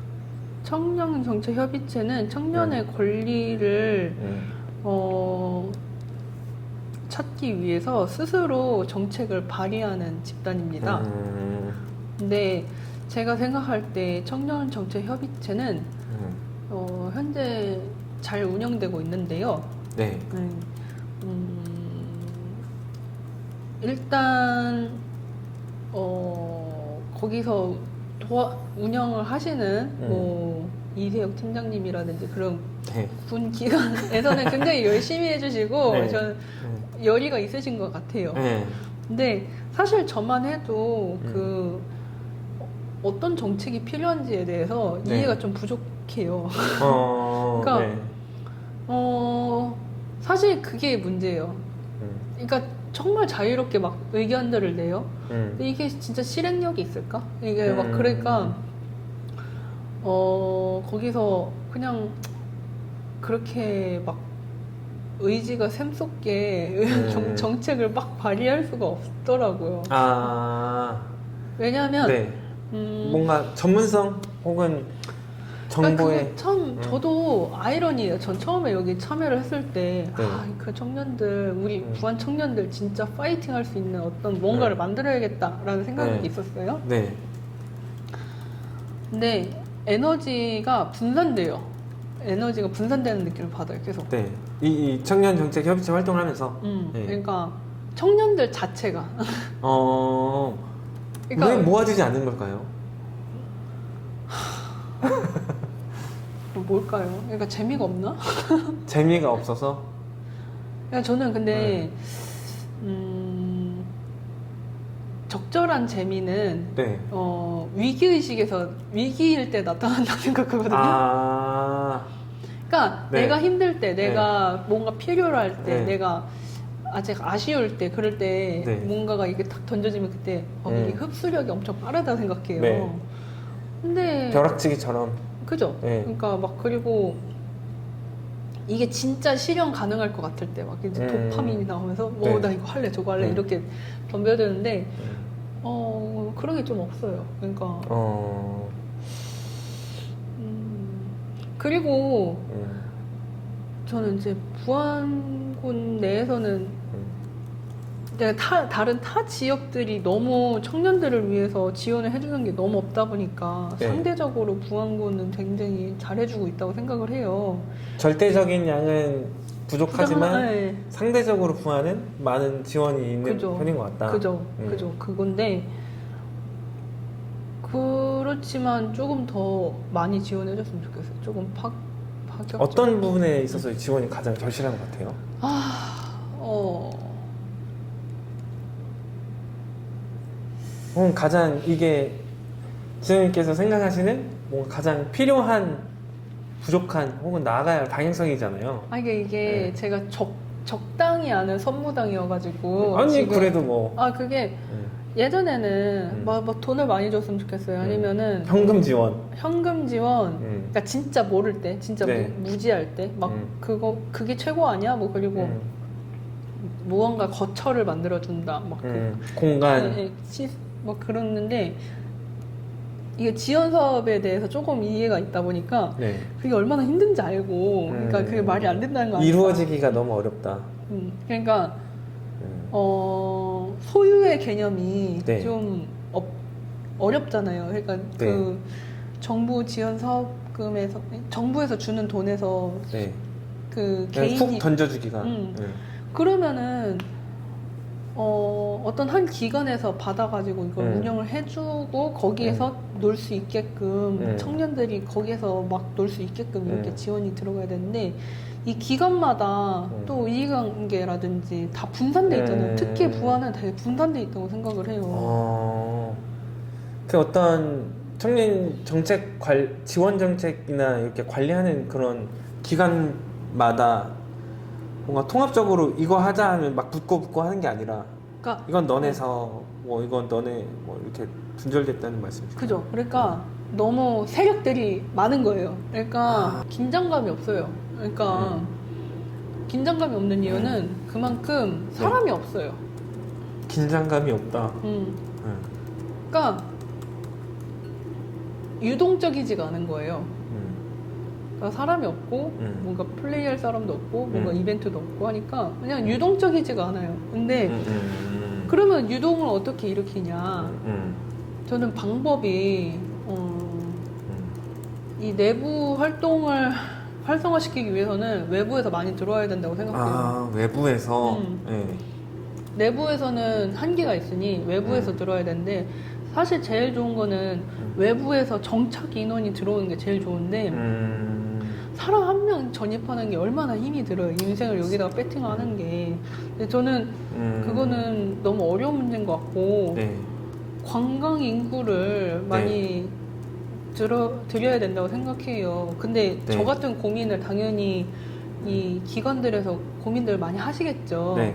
청년정책협의체는 청년의 권리를 찾기 위해서 스스로 정책을 발의하는 집단입니다. 근데 제가 생각할 때 청년정책협의체는 현재 잘 운영되고 있는데요. 네. 일단 거기서 운영을 하시는 뭐 이세혁 팀장님이라든지 그런 네. 군 기관에서는 굉장히 열심히 해주시고 네. 저는 열의가 있으신 것 같아요. 네. 근데 사실 저만 해도 음. 그 어떤 정책이 필요한지에 대해서 네. 이해가 좀 부족해요. 그러니까 네. 사실 그게 문제예요. 그러니까 정말 자유롭게 막 의견들을 내요. 근데 이게 진짜 실행력이 있을까? 이게 막 그러니까 거기서 그냥 그렇게 막 의지가 샘솟게 정책을 막 발휘할 수가 없더라고요. 아, 왜냐하면 네. 뭔가 전문성 혹은 정보에 그게 참 저도 아이러니예요. 전 처음에 여기 참여를 했을 때 네. 그 청년들 우리 부안 청년들 진짜 파이팅 할 수 있는 어떤 뭔가를 네. 만들어야겠다라는 생각이 네. 있었어요. 네. 근데 에너지가 분산돼요. 에너지가 분산되는 느낌을 받아요. 계속. 네. 이 청년 정책 협의체 활동을 하면서 네. 그러니까 청년들 자체가 그러니까 왜 모아지지 않는 걸까요? 뭘까요? 그러니까 재미가 없나? 재미가 없어서. 그러니까 저는 근데 적절한 재미는 네. 위기의식에서 위기일 때 나타난다고 생각하거든요. 그러니까 네. 내가 힘들 때, 내가 뭔가 필요로 할 때, 네. 내가 아직 아쉬울 때, 그럴 때 네. 뭔가가 이게 탁 던져지면 그때 이게 흡수력이 엄청 빠르다 생각해요. 네. 근데 벼락치기처럼. 그죠? 네. 그러니까 막 그리고 이게 진짜 실현 가능할 것 같을 때 막 이제 도파민이 나오면서 네. 나 이거 할래 저거 할래 네. 이렇게 덤벼드는데 그런 게 좀 없어요. 그러니까 그리고 저는 이제 부안군 내에서는 내가 다른 타 지역들이 너무 청년들을 위해서 지원을 해주는 게 너무 없다 보니까 네. 상대적으로 부안군은 굉장히 잘해주고 있다고 생각을 해요. 절대적인 양은 부족하지만 네. 상대적으로 부안은 많은 지원이 있는 그죠. 편인 것 같다. 그죠. 그건데 그렇지만 조금 더 많이 지원해줬으면 좋겠어요. 조금 파격. 어떤 부분에 있어서 지원이 가장 절실한 것 같아요? 가장 이게 지원님께서 생각하시는 뭔가 가장 필요한 부족한 혹은 나아가야 할 방향성이잖아요. 이게 네. 제가 적당히 아는 선무당이어가지고 아니 지금 그래도 뭐 그게 예전에는 뭐 돈을 많이 줬으면 좋겠어요. 아니면은 현금 지원. 현금 지원. 그러니까 진짜 모를 때, 진짜 네. 무지할 때, 막 그게 최고 아니야? 뭐 그리고 무언가 거처를 만들어 준다. 막 공간. 뭐 그러는데 이게 지원 사업에 대해서 조금 이해가 있다 보니까 네. 그게 얼마나 힘든지 알고, 그러니까 그게 말이 안 된다는 거 아니야? 이루어지기가 너무 어렵다. 그러니까 소유의 개념이 네. 좀 어렵잖아요. 그러니까 그 정부 지원 사업금에서 정부에서 주는 돈에서 네. 그 그냥 개인이 훅 던져주기가. 그러면은 어떤 한 기관에서 받아가지고 이걸 운영을 해주고 거기에서 놀 수 있게끔 청년들이 거기에서 막 놀 수 있게끔 이렇게 지원이 들어가야 되는데 이 기관마다 또 이해관계라든지 다 분산돼 있잖아요. 특히 부안은 되게 분산돼 있다고 생각을 해요. 그 어떤 청년 정책 지원 정책이나 이렇게 관리하는 그런 기관마다 뭔가 통합적으로 이거 하자 하면 막 붙고 하는 게 아니라 그러니까 이건 너네서 뭐 이건 너네 뭐 이렇게 분절됐다는 말씀이시죠? 그죠. 그러니까 너무 세력들이 많은 거예요. 그러니까 긴장감이 없어요. 그러니까 긴장감이 없는 이유는 그만큼 사람이 없어요. 긴장감이 없다. 그러니까 유동적이지가 않은 거예요. 그러니까 사람이 없고 뭔가 플레이할 사람도 없고 뭔가 이벤트도 없고 하니까 그냥 유동적이지가 않아요. 근데 그러면 유동을 어떻게 일으키냐? 저는 방법이 이 내부 활동을 활성화시키기 위해서는 외부에서 많이 들어와야 된다고 생각해요. 외부에서. 내부에서는 한계가 있으니 외부에서 들어야 되는데 사실 제일 좋은 거는 외부에서 정착 인원이 들어오는 게 제일 좋은데 사람 한 명 전입하는 게 얼마나 힘이 들어요. 인생을 여기다가 배팅하는 게. 근데 저는 그거는 너무 어려운 문제인 것 같고 네. 관광 인구를 많이 드려야 된다고 생각해요. 근데 네. 저 같은 고민을 당연히 이 기관들에서 고민들 많이 하시겠죠. 네.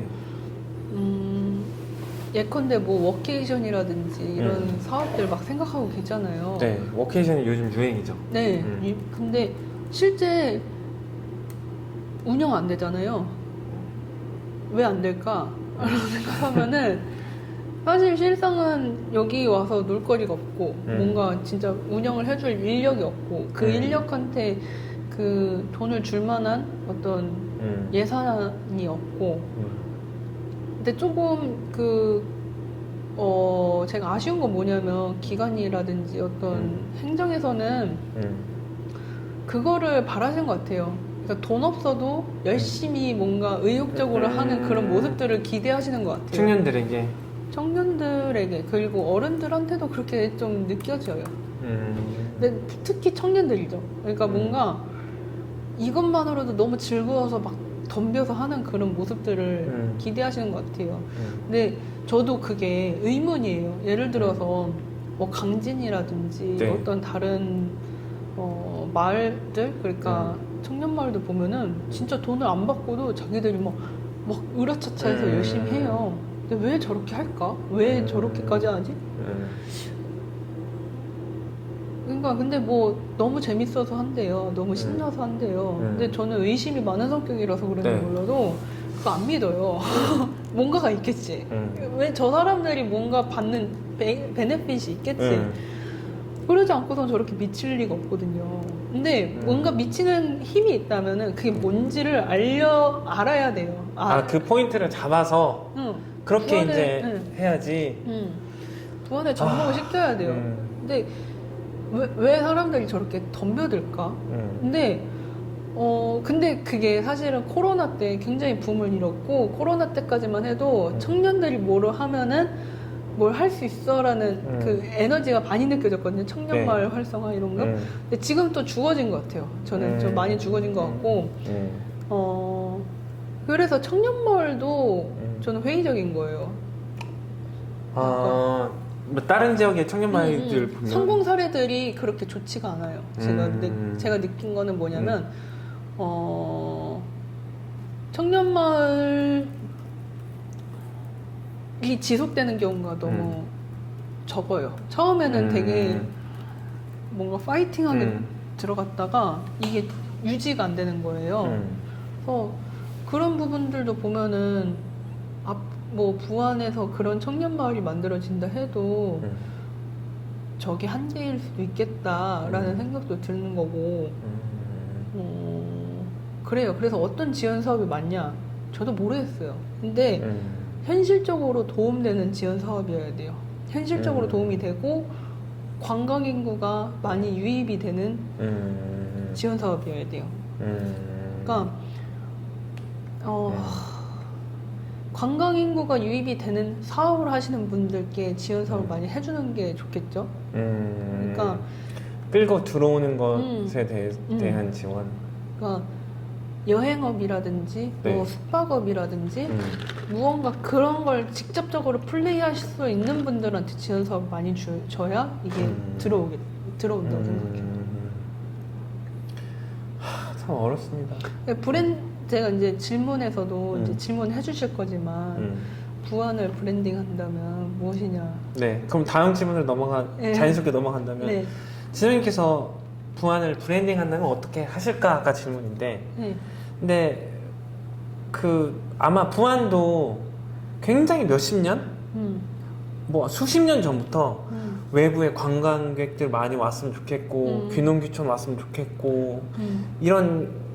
예컨대 뭐 워케이션이라든지 이런 사업들 막 생각하고 계잖아요. 네. 워케이션이 요즘 유행이죠. 네. 근데 실제 운영 안 되잖아요. 왜 안 될까? 라고 생각하면은 사실 실상은 여기 와서 놀거리가 없고 뭔가 진짜 운영을 해줄 인력이 없고 그 인력한테 그 돈을 줄 만한 어떤 예산이 없고 근데 조금 제가 아쉬운 건 뭐냐면 기관이라든지 어떤 행정에서는 그거를 바라시는 것 같아요. 그러니까 돈 없어도 열심히 뭔가 의욕적으로 하는 그런 모습들을 기대하시는 것 같아요. 청년들에게 그리고 어른들한테도 그렇게 좀 느껴져요. 근데 특히 청년들이죠. 그러니까 뭔가 이것만으로도 너무 즐거워서 막 덤벼서 하는 그런 모습들을 기대하시는 것 같아요. 근데 저도 그게 의문이에요. 예를 들어서 뭐 강진이라든지 네. 어떤 다른 마을들 그러니까 청년 마을들 보면은 진짜 돈을 안 받고도 자기들이 막 으라차차해서 열심히 해요. 근데 왜 저렇게 할까? 왜 저렇게까지 하지? 그러니까 근데 뭐 너무 재밌어서 한대요. 너무 신나서 한대요. 근데 저는 의심이 많은 성격이라서 그런지 네. 몰라도 그거 안 믿어요. 뭔가가 있겠지. 왜 저 사람들이 뭔가 받는 베네핏이 있겠지. 그러지 않고선 저렇게 미칠 리가 없거든요. 근데 뭔가 미치는 힘이 있다면은 그게 뭔지를 알아야 돼요. 그 포인트를 잡아서 그렇게 부안을, 이제 해야지. 부안에 접목을 시켜야 돼요. 근데 왜 사람들이 저렇게 덤벼들까? 근데 그게 사실은 코로나 때 굉장히 붐을 일었고 코로나 때까지만 해도 청년들이 뭐를 하면은 뭘 할 수 있어라는 그 에너지가 많이 느껴졌거든요. 청년마을 활성화 이런 거. 근데 지금 또 죽어진 것 같아요. 저는 좀 많이 죽어진 것 같고 그래서 청년마을도 저는 회의적인 거예요. 뭐 다른 지역의 청년 마을들 보면 성공 사례들이 그렇게 좋지가 않아요. 제가 느낀 거는 뭐냐면 청년 마을이 지속되는 경우가 너무 적어요. 처음에는 되게 뭔가 파이팅하게 들어갔다가 이게 유지가 안 되는 거예요. 그래서 그런 부분들도 보면은 뭐 부안에서 그런 청년 마을이 만들어진다 해도 저게 한계일 수도 있겠다라는 생각도 드는 거고 그래요. 그래서 어떤 지원 사업이 맞냐 저도 모르겠어요. 근데 현실적으로 도움되는 지원 사업이어야 돼요. 현실적으로 도움이 되고 관광 인구가 많이 유입이 되는 지원 사업이어야 돼요. 그러니까 관광 인구가 유입이 되는 사업을 하시는 분들께 지원 사업을 많이 해주는 게 좋겠죠. 그러니까 끌고 들어오는 것에 대한 지원. 그러니까 여행업이라든지 네. 뭐 숙박업이라든지 무언가 그런 걸 직접적으로 플레이하실 수 있는 분들한테 지원 사업 많이 줘야 이게 들어온다고 생각해요. 참 어렵습니다. 제가 이제 질문에서도 이제 질문해 주실 거지만 부안을 브랜딩한다면 무엇이냐? 네, 그럼 다음 질문을 네. 자연스럽게 넘어간다면 네. 지선님께서 부안을 브랜딩한다면 어떻게 하실까? 아까 질문인데 네. 근데 아마 부안도 굉장히 몇십 년? 뭐 수십 년 전부터 외부의 관광객들 많이 왔으면 좋겠고 귀농귀촌 왔으면 좋겠고 이런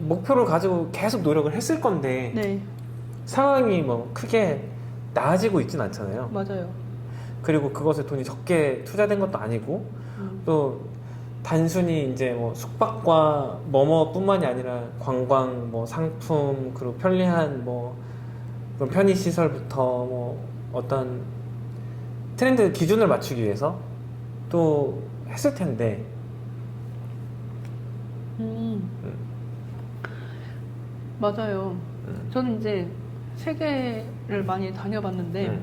목표를 가지고 계속 노력을 했을 건데 네. 상황이 뭐 크게 나아지고 있진 않잖아요. 맞아요. 그리고 그것에 돈이 적게 투자된 것도 아니고 또 단순히 이제 뭐 숙박과 뭐뭐뿐만이 아니라 관광, 뭐 상품, 그리고 편리한 뭐 그런 편의 시설부터 뭐 어떤 트렌드 기준을 맞추기 위해서 또 했을 텐데. 맞아요. 저는 이제 세계를 많이 다녀봤는데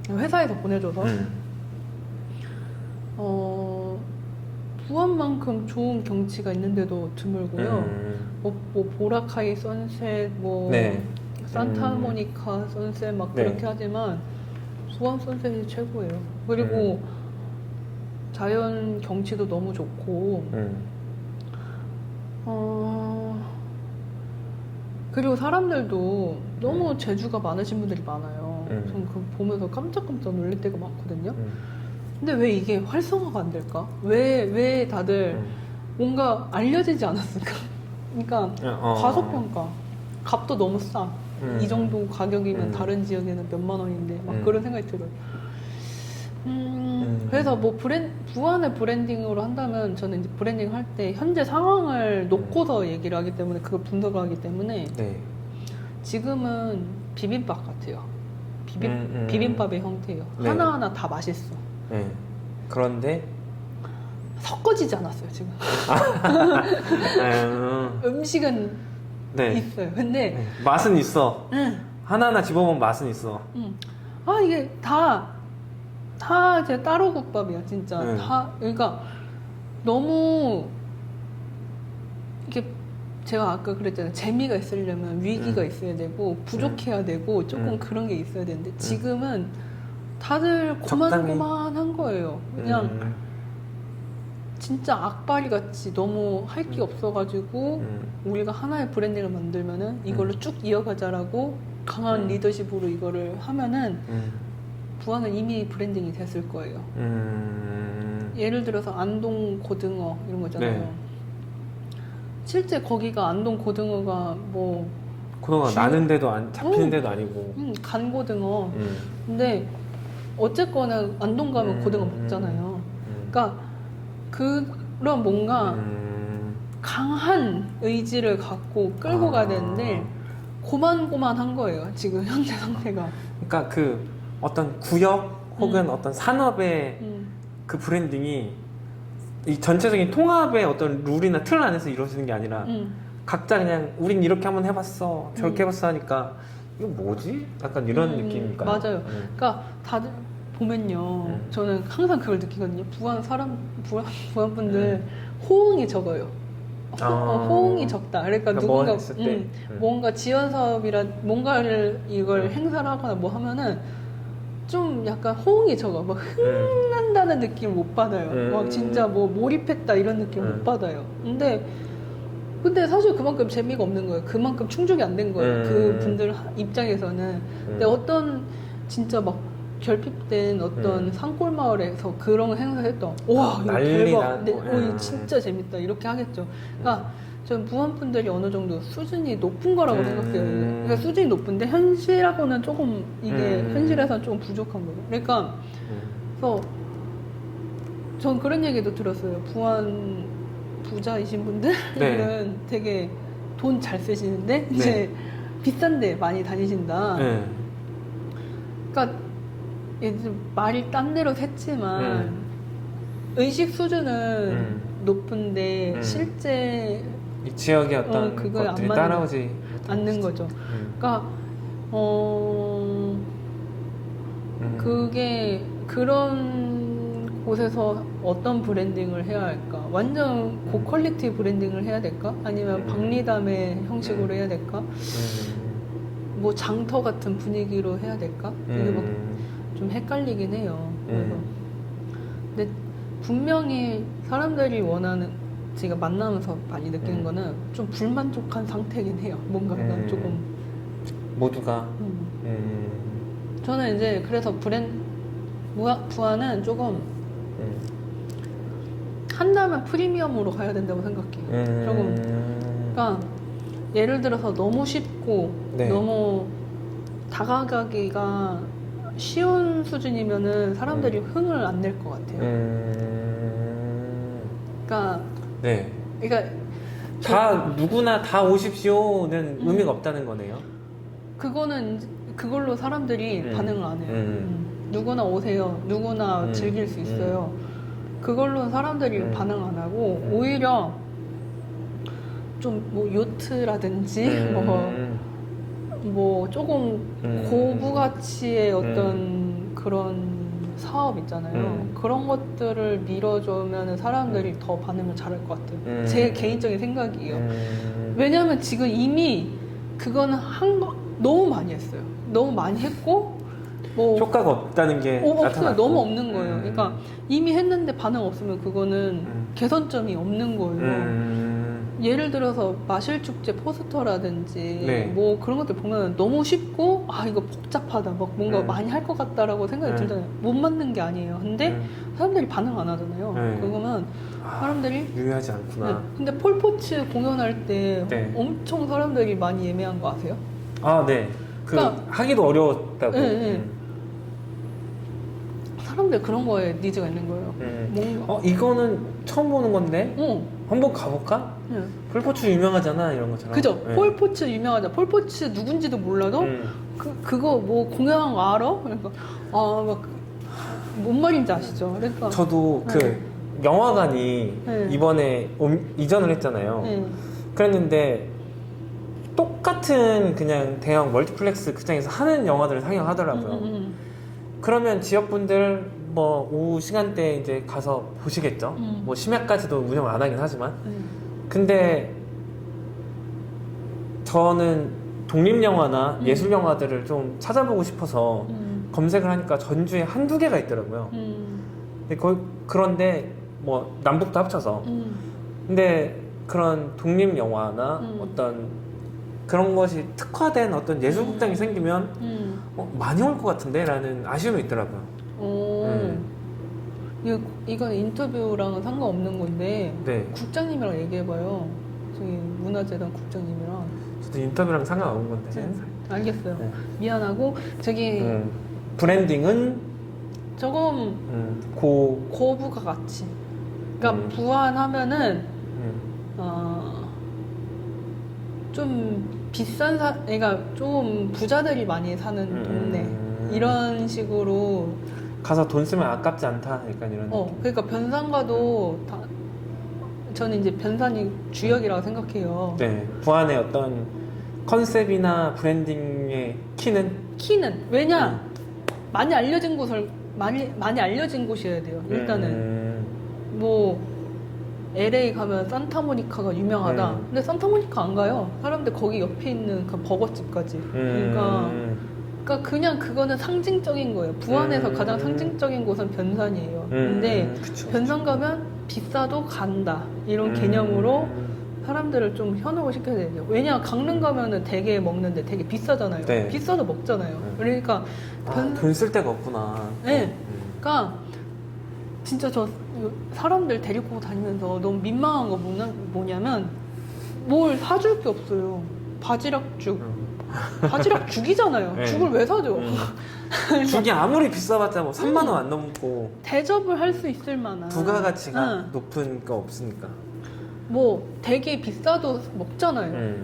회사에서 보내줘서 부안만큼 좋은 경치가 있는데도 드물고요. 뭐 보라카이 선셋, 뭐 네. 산타모니카 선셋 막 네. 그렇게 하지만 부안 선셋이 최고예요. 그리고 자연 경치도 너무 좋고 그리고 사람들도 너무 재주가 많으신 분들이 많아요. 저는 그거 보면서 깜짝깜짝 놀랄 때가 많거든요. 근데 왜 이게 활성화가 안 될까? 왜 다들 뭔가 알려지지 않았을까? 그러니까 과소평가. 값도 너무 싸. 이 정도 가격이면 다른 지역에는 몇만 원인데 막 그런 생각이 들어요. 그래서 뭐 부안의 브랜딩으로 한다면 저는 이제 브랜딩 할 때 현재 상황을 놓고서 얘기를 하기 때문에 그걸 분석을 하기 때문에 네. 지금은 비빔밥 같아요. 비빔밥의 형태예요. 네. 하나하나 다 맛있어. 네. 그런데 섞어지지 않았어요 지금. 음식은 네. 있어요. 근데 네. 맛은 있어. 하나하나 집어보면 맛은 있어. 아 이게 다 이제 따로 국밥이야 진짜. 다 그러니까 너무 이게 제가 아까 그랬잖아요. 재미가 있으려면 위기가 있어야 되고 부족해야 되고 조금 그런 게 있어야 되는데 지금은 다들 고만고만한 거예요. 그냥 진짜 악바리 같이 너무 할 게 없어가지고 우리가 하나의 브랜딩을 만들면은 이걸로 쭉 이어가자라고 강한 리더십으로 이거를 하면은 부안은 이미 브랜딩이 됐을 거예요. 예를 들어서 안동 고등어 이런 거 있잖아요. 네. 실제 거기가 안동 고등어가 뭐 고등어가 나는데도 잡히는데도 아니고. 간고등어. 근데 어쨌거나 안동 가면 고등어 먹잖아요. 그러니까 그런 뭔가 강한 의지를 갖고 끌고 가야 되는데 고만고만한 거예요. 지금 현재 상태가. 그러니까 그 어떤 구역 혹은 어떤 산업의 그 브랜딩이 이 전체적인 통합의 어떤 룰이나 틀 안에서 이루어지는 게 아니라 각자 그냥 우린 이렇게 한번 해봤어 저렇게 해봤어 하니까 이거 뭐지? 약간 이런 느낌일까요? 맞아요. 그러니까 다들 보면요, 저는 항상 그걸 느끼거든요. 부안 분들 호응이 적어요. 호응이 적다. 그러니까 누군가 뭔가 지원 사업이라 뭔가를 이걸 행사를 하거나 뭐 하면은 좀 약간 호응이 적어. 막 흥난다는 느낌을 못 받아요. 막 진짜 뭐 몰입했다 이런 느낌을 못 받아요. 근데 사실 그만큼 재미가 없는 거예요. 그만큼 충족이 안 된 거예요. 그 분들 입장에서는. 근데 어떤 진짜 막 결핍된 어떤 산골 마을에서 그런 행사했던 와 이거 대박, 이거 진짜 재밌다 이렇게 하겠죠. 그러니까 전 부안 분들이 어느 정도 수준이 높은 거라고 생각해요. 그러니까 수준이 높은데 현실하고는 조금 이게 현실에서는 조금 부족한 거예요. 그러니까 그래서 전 그런 얘기도 들었어요. 부안 부자이신 분들은 되게 돈 잘 쓰시는데 이제 비싼데 많이 다니신다. 그러니까 말이 딴 데로 샜지만 의식 수준은 높은데 실제 이 지역의 어떤 그거에 것들이 안 따라오지 않는 거죠. 그러니까 그게 그런 곳에서 어떤 브랜딩을 해야 할까? 완전 고퀄리티 브랜딩을 해야 될까? 아니면 박리담의 형식으로 해야 될까? 뭐 장터 같은 분위기로 해야 될까? 이게 막 좀 헷갈리긴 해요. 그래서 근데 분명히 사람들이 원하는 제가 만나면서 많이 느끼는 거는 좀 불만족한 상태긴 해요. 뭔가가 조금 모두가 저는 이제 그래서 부안은 조금 한다면 프리미엄으로 가야 된다고 생각해요. 조금 그러니까 예를 들어서 너무 쉽고 너무 다가가기가 쉬운 수준이면은 사람들이 흥을 안 낼 것 같아요. 그러니까 다 누구나 다 오십시오는 의미가 없다는 거네요. 그거는 그걸로 사람들이 반응을 안 해요. 누구나 오세요. 누구나 즐길 수 있어요. 그걸로는 사람들이 반응 안 하고 오히려 좀 뭐 요트라든지 뭐 조금 고부 가치의 어떤 그런 사업 있잖아요. 그런 것들을 밀어주면 사람들이 더 반응을 잘할 것 같아요. 제 개인적인 생각이에요. 왜냐면 지금 이미 그거는 너무 많이 했어요. 너무 많이 했고 뭐 효과가 없다는 게 없어요. 나타났고. 너무 없는 거예요. 그러니까 이미 했는데 반응 없으면 그거는 개선점이 없는 거예요. 예를 들어서 마실축제 포스터라든지 네. 뭐 그런 것들 보면 너무 쉽고 아 이거 복잡하다 막 뭔가 많이 할 것 같다라고 생각이 들잖아요. 못 맞는 게 아니에요. 근데 사람들이 반응 안 하잖아요. 그러면 사람들이 유의하지 않구나. 네. 근데 폴포츠 공연할 때 네. 엄청 사람들이 많이 예매한 거 아세요? 아, 네. 그러니까- 하기도 어려웠다고. 네, 네. 사람들 그런 거에 니즈가 있는 거예요. 뭔가 이거는 처음 보는 건데 어. 한번 가볼까? 네. 폴포츠 유명하잖아 이런 것처럼. 그죠? 네. 폴포츠 유명하죠. 폴포츠 누군지도 몰라도 그거 뭐 공연한 거 알아? 그러니까 뭔 말인지 아시죠? 그러니까 저도 네. 영화관이 네. 이번에 이전을 했잖아요. 네. 그랬는데 똑같은 그냥 대형 멀티플렉스 극장에서 하는 영화들을 상영하더라고요. 그러면 지역분들 뭐 오후 시간대에 이제 가서 보시겠죠. 뭐 심야까지도 운영을 안 하긴 하지만. 근데 저는 독립영화나 예술영화들을 좀 찾아보고 싶어서 검색을 하니까 전주에 한두 개가 있더라고요. 근데 그런데 뭐 남북도 합쳐서. 근데 그런 독립영화나 어떤 그런 것이 특화된 어떤 예술극장이 생기면 많이 올 것 같은데? 라는 아쉬움이 있더라고요. 이건 인터뷰랑은 상관없는 건데 네. 국장님이랑 얘기해봐요. 저기 문화재단 국장님이랑. 저도 인터뷰랑 상관없는 건데. 알겠어요. 네. 미안하고 저기 브랜딩은 조금 고부가 같이. 그러니까 부안하면은 좀 비싼 그러니까 좀 부자들이 많이 사는 동네 이런 식으로 가서 돈 쓰면 아깝지 않다. 약간 이런 느낌. 그러니까 변산가도 저는 이제 변산이 주역이라고 생각해요. 네. 부안의 어떤 컨셉이나 브랜딩의 키는 왜냐 많이 알려진 곳을 많이 알려진 곳이어야 돼요. 일단은 뭐 LA 가면 산타모니카가 유명하다. 근데 산타모니카 안 가요. 사람들 거기 옆에 있는 그 버거집까지. 그러니까 그냥 그거는 상징적인 거예요. 부안에서 가장 상징적인 곳은 변산이에요. 근데 그쵸. 변산 가면 비싸도 간다. 이런 개념으로 사람들을 좀 현혹을 시켜야 돼요. 왜냐 강릉 가면은 되게 먹는데 되게 비싸잖아요. 네. 비싸도 먹잖아요. 그러니까 돈 쓸 데가 없구나. 네. 그러니까 진짜 저 사람들 데리고 다니면서 너무 민망한 거 뭐냐면 뭘 사줄 게 없어요. 바지락죽. 바지락죽이잖아요. 네. 죽을 왜 사줘? 죽이 아무리 비싸봤자 뭐 3만 원 안 넘고 대접을 할 수 있을 만한 부가가치가 높은 거 없으니까. 뭐 되게 비싸도 먹잖아요.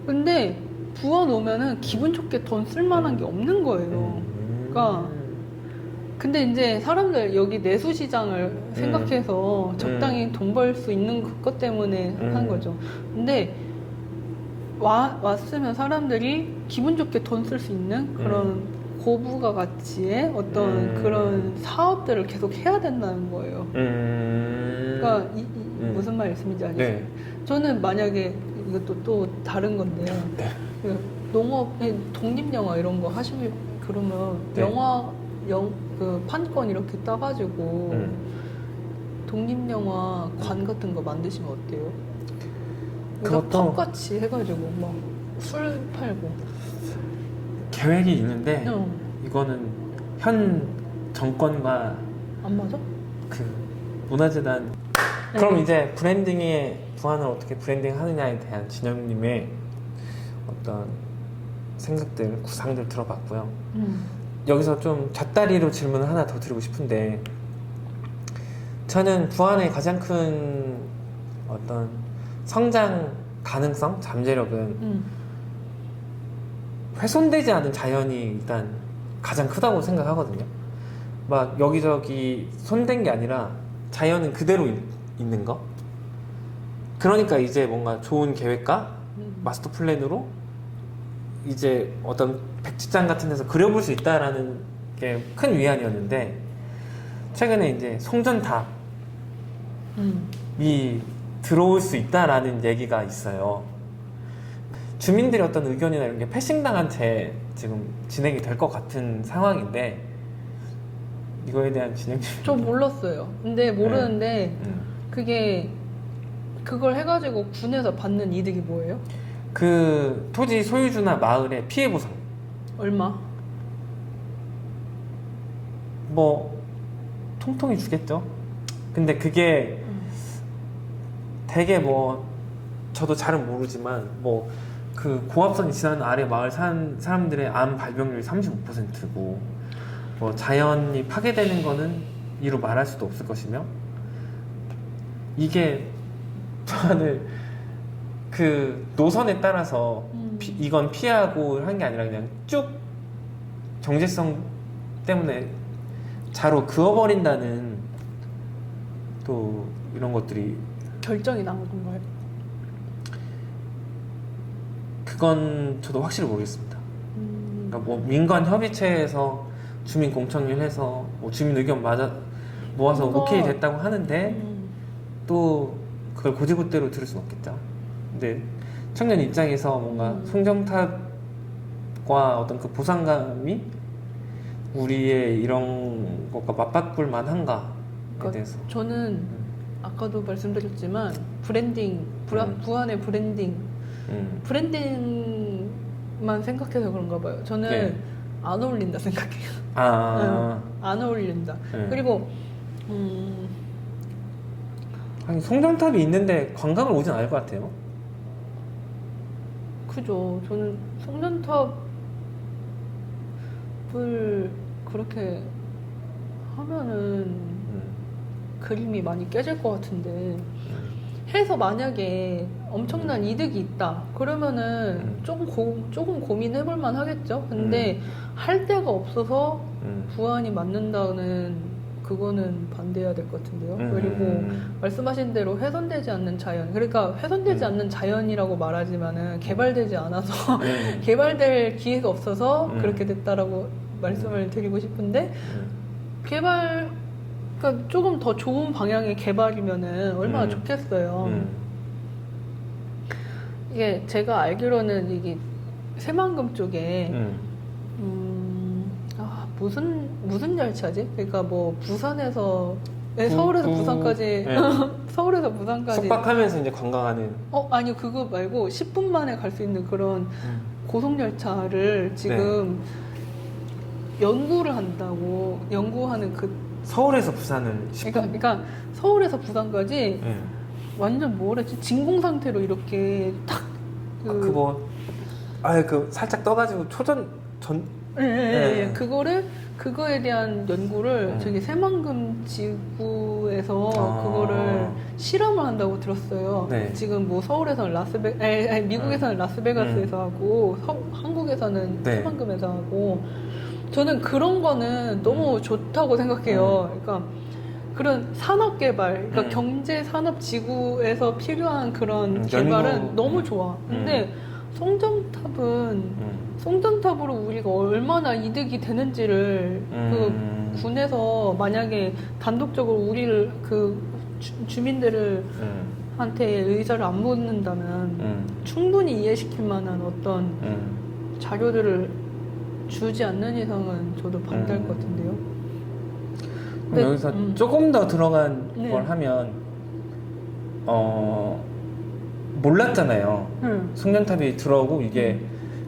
근데 부안 오면은 기분 좋게 돈 쓸만한 게 없는 거예요. 그러니까 근데 이제 사람들 여기 내수시장을 생각해서 적당히 돈 벌 수 있는 것 때문에 하는 거죠. 근데 왔으면 사람들이 기분 좋게 돈 쓸 수 있는 그런 고부가 가치의 어떤 그런 사업들을 계속 해야 된다는 거예요. 그러니까 무슨 말씀인지 알겠어요? 네. 저는 만약에 이것도 또 다른 건데요. 네. 그 농업에 독립영화 이런 거 하시면 그러면 네. 그 판권 이렇게 따가지고 독립영화 관 같은 거 만드시면 어때요? 그것도- 팝같이 해가지고 막 술 팔고. 계획이 있는데 응. 이거는 현 정권과 안 맞아? 그 문화재단 그럼 이제 브랜딩의 부안을 어떻게 브랜딩하느냐에 대한 진영님의 어떤 생각들, 구상들 들어봤고요. 여기서 좀 곁다리로 질문을 하나 더 드리고 싶은데 저는 부안의 가장 큰 어떤 성장 가능성, 잠재력은 훼손되지 않은 자연이 일단 가장 크다고 생각하거든요. 막 여기저기 손댄 게 아니라 자연은 그대로 있는 거. 그러니까 이제 뭔가 좋은 계획과 마스터 플랜으로 이제 어떤 백지장 같은 데서 그려볼 수 있다라는 게 큰 위안이었는데, 최근에 이제 송전탑이 들어올 수 있다라는 얘기가 있어요. 주민들의 어떤 의견이나 이런 게 패싱당한 채 지금 진행이 될 것 같은 상황인데, 이거에 대한 진행 좀. 저 몰랐어요. 근데 모르는데 그게 그걸 해가지고 군에서 받는 이득이 뭐예요? 그 토지 소유주나 마을의 피해 보상. 얼마? 뭐 통통이 주겠죠. 근데 그게 되게 뭐 저도 잘은 모르지만 뭐 그 고압선이 지나는 아래 마을 사는 사람들의 암 발병률이 35%고, 뭐 자연이 파괴되는 거는 이루 말할 수도 없을 것이며, 이게 저는 그 노선에 따라서 이건 피하고 한 게 아니라 그냥 쭉 정체성 때문에 자로 그어버린다는 또 이런 것들이. 결정이 나온 건가요? 그건 저도 확실히 모르겠습니다. 그러니까 뭐 민관 협의체에서 주민 공청회를 해서 뭐 주민 의견 모아서 그거- 오케이 됐다고 하는데 또 그걸 고지고대로 들을 수는 없겠죠. 근데 청년 입장에서 뭔가 송정탑과 어떤 그 보상감이 우리의 이런 것과 맞바꿀 만한가에 그러니까 대해서. 저는 아까도 말씀드렸지만 브랜딩, 부안의 브랜딩만 생각해서 그런가 봐요. 저는 네. 안 어울린다 생각해요. 안 어울린다. 네. 그리고 아니, 송정탑이 있는데 관광을 오진 않을 것 같아요. 그죠. 저는 송전탑을 그렇게 하면은 그림이 많이 깨질 것 같은데, 해서 만약에 엄청난 이득이 있다 그러면은 조금 고민해볼 만 하겠죠. 근데 할 데가 없어서 부안이 맞는다는 그거는 반대해야 될 것 같은데요. 그리고 말씀하신 대로 훼손되지 않는 자연, 그러니까 훼손되지 않는 자연이라고 말하지만은 개발되지 않아서 개발될 기회가 없어서 그렇게 됐다라고 말씀을 드리고 싶은데, 그러니까 조금 더 좋은 방향의 개발이면은 얼마나 좋겠어요. 이게 제가 알기로는 이게 새만금 쪽에 무슨 열차지? 그러니까 뭐 부산에서 서울에서 부산까지 서울에서 부산까지 숙박하면서 이제 관광하는. 아니 그거 말고 10분 만에 갈 수 있는 그런 고속열차를 지금 연구를 한다고, 연구하는 그 서울에서 부산은 10분. 그러니까 서울에서 부산까지 완전 뭐랬지? 진공 상태로 이렇게 탁 그 살짝 떠가지고 그거에 대한 연구를 저기 새만금 지구에서 그거를 실험을 한다고 들었어요. 네. 지금 뭐 서울에서는 미국에서는 라스베가스에서 하고 한국에서는 새만금에서 하고, 저는 그런 거는 너무 좋다고 생각해요. 그러니까 그런 산업 개발, 그러니까 경제 산업 지구에서 필요한 그런 개발은 너무 좋아. 근데 송전탑으로 우리가 얼마나 이득이 되는지를 그 군에서 만약에 단독적으로 우리를 그 주민들을 한테 의사를 안 묻는다면 충분히 이해시킬 만한 어떤 자료들을 주지 않는 이상은 저도 반대할 것 같은데요. 근데 여기서 조금 더 들어간 네. 걸 하면 몰랐잖아요. 송전탑이 들어오고 이게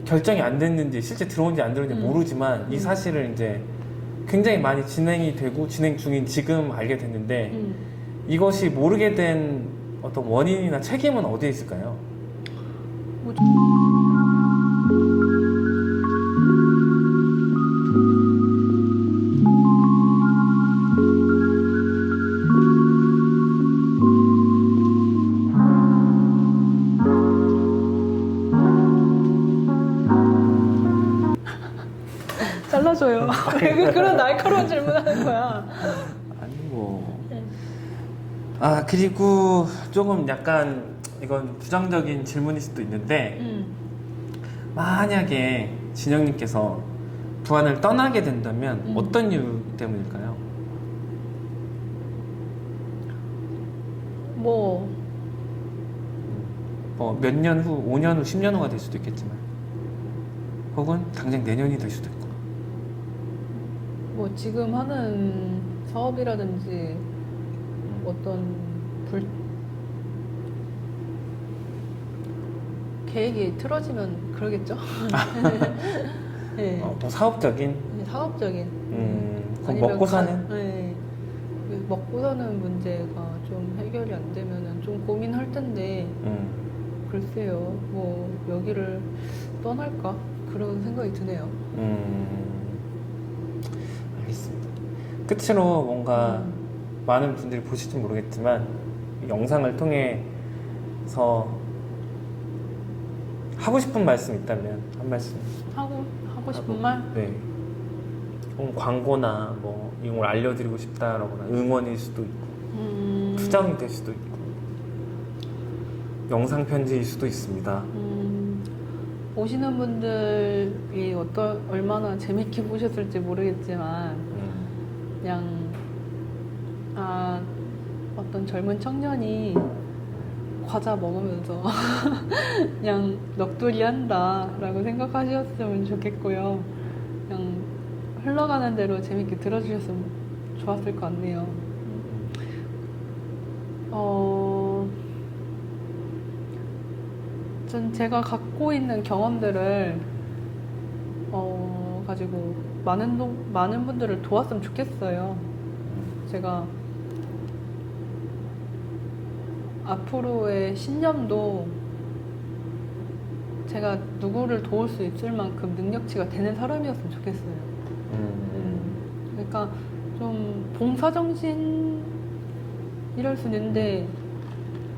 결정이 안 됐는지 실제 들어온지 안 들어온지 모르지만 이 사실을 이제 굉장히 많이 진행이 되고 진행 중인 지금 알게 됐는데, 이것이 모르게 된 어떤 원인이나 책임은 어디에 있을까요? 잘라줘요. 왜 그런 날카로운 질문하는 거야? 아니 뭐. 아 그리고 조금 약간 이건 부정적인 질문일 수도 있는데 만약에 진영님께서 부안을 떠나게 된다면 어떤 이유 때문일까요? 뭐 몇 년 후, 5년 후, 10년 후가 될 수도 있겠지만 혹은 당장 내년이 될 수도 있고 뭐 지금 하는 사업이라든지 어떤 계획이 틀어지면 그러겠죠. 네. 더 사업적인 사업적인. 그럼 아니면 먹고 사는? 네. 먹고 사는 문제가 좀 해결이 안 되면은 좀 고민할 텐데 글쎄요. 뭐 여기를 떠날까 그런 생각이 드네요. 알겠습니다. 끝으로 뭔가 많은 분들이 보실지 모르겠지만 이 영상을 통해서 하고 싶은 말씀 있다면 한 말씀 하고 싶은 말? 네. 광고나 뭐 이런 걸 알려드리고 싶다라거나 응원일 수도 있고 투정이 될 수도 있고 영상 편지일 수도 있습니다. 보시는 분들이 얼마나 재밌게 보셨을지 모르겠지만 그냥 어떤 젊은 청년이 과자 먹으면서 그냥 넋두리 한다라고 생각하셨으면 좋겠고요. 그냥 흘러가는 대로 재밌게 들어주셨으면 좋았을 것 같네요. 전 제가 갖고 있는 경험들을 가지고 많은 분들을 도왔으면 좋겠어요. 제가 앞으로의 신념도 제가 누구를 도울 수 있을 만큼 능력치가 되는 사람이었으면 좋겠어요. 그러니까 좀 봉사정신 이럴 수 있는데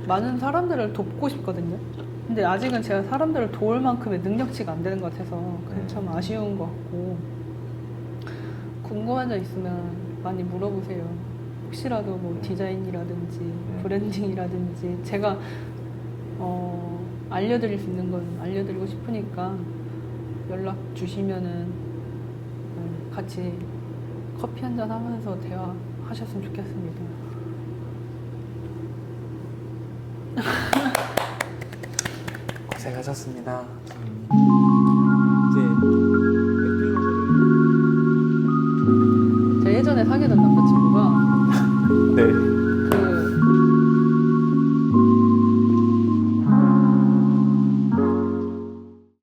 많은 사람들을 돕고 싶거든요. 근데 아직은 제가 사람들을 도울 만큼의 능력치가 안 되는 것 같아서 그게 참 아쉬운 것 같고 궁금한 점 있으면 많이 물어보세요. 혹시라도 뭐 디자인이라든지 브랜딩이라든지 제가 알려드릴 수 있는 건 알려드리고 싶으니까 연락 주시면은 같이 커피 한잔 하면서 대화하셨으면 좋겠습니다. 고생하셨습니다. 제가 예전에 사귀던 남자친구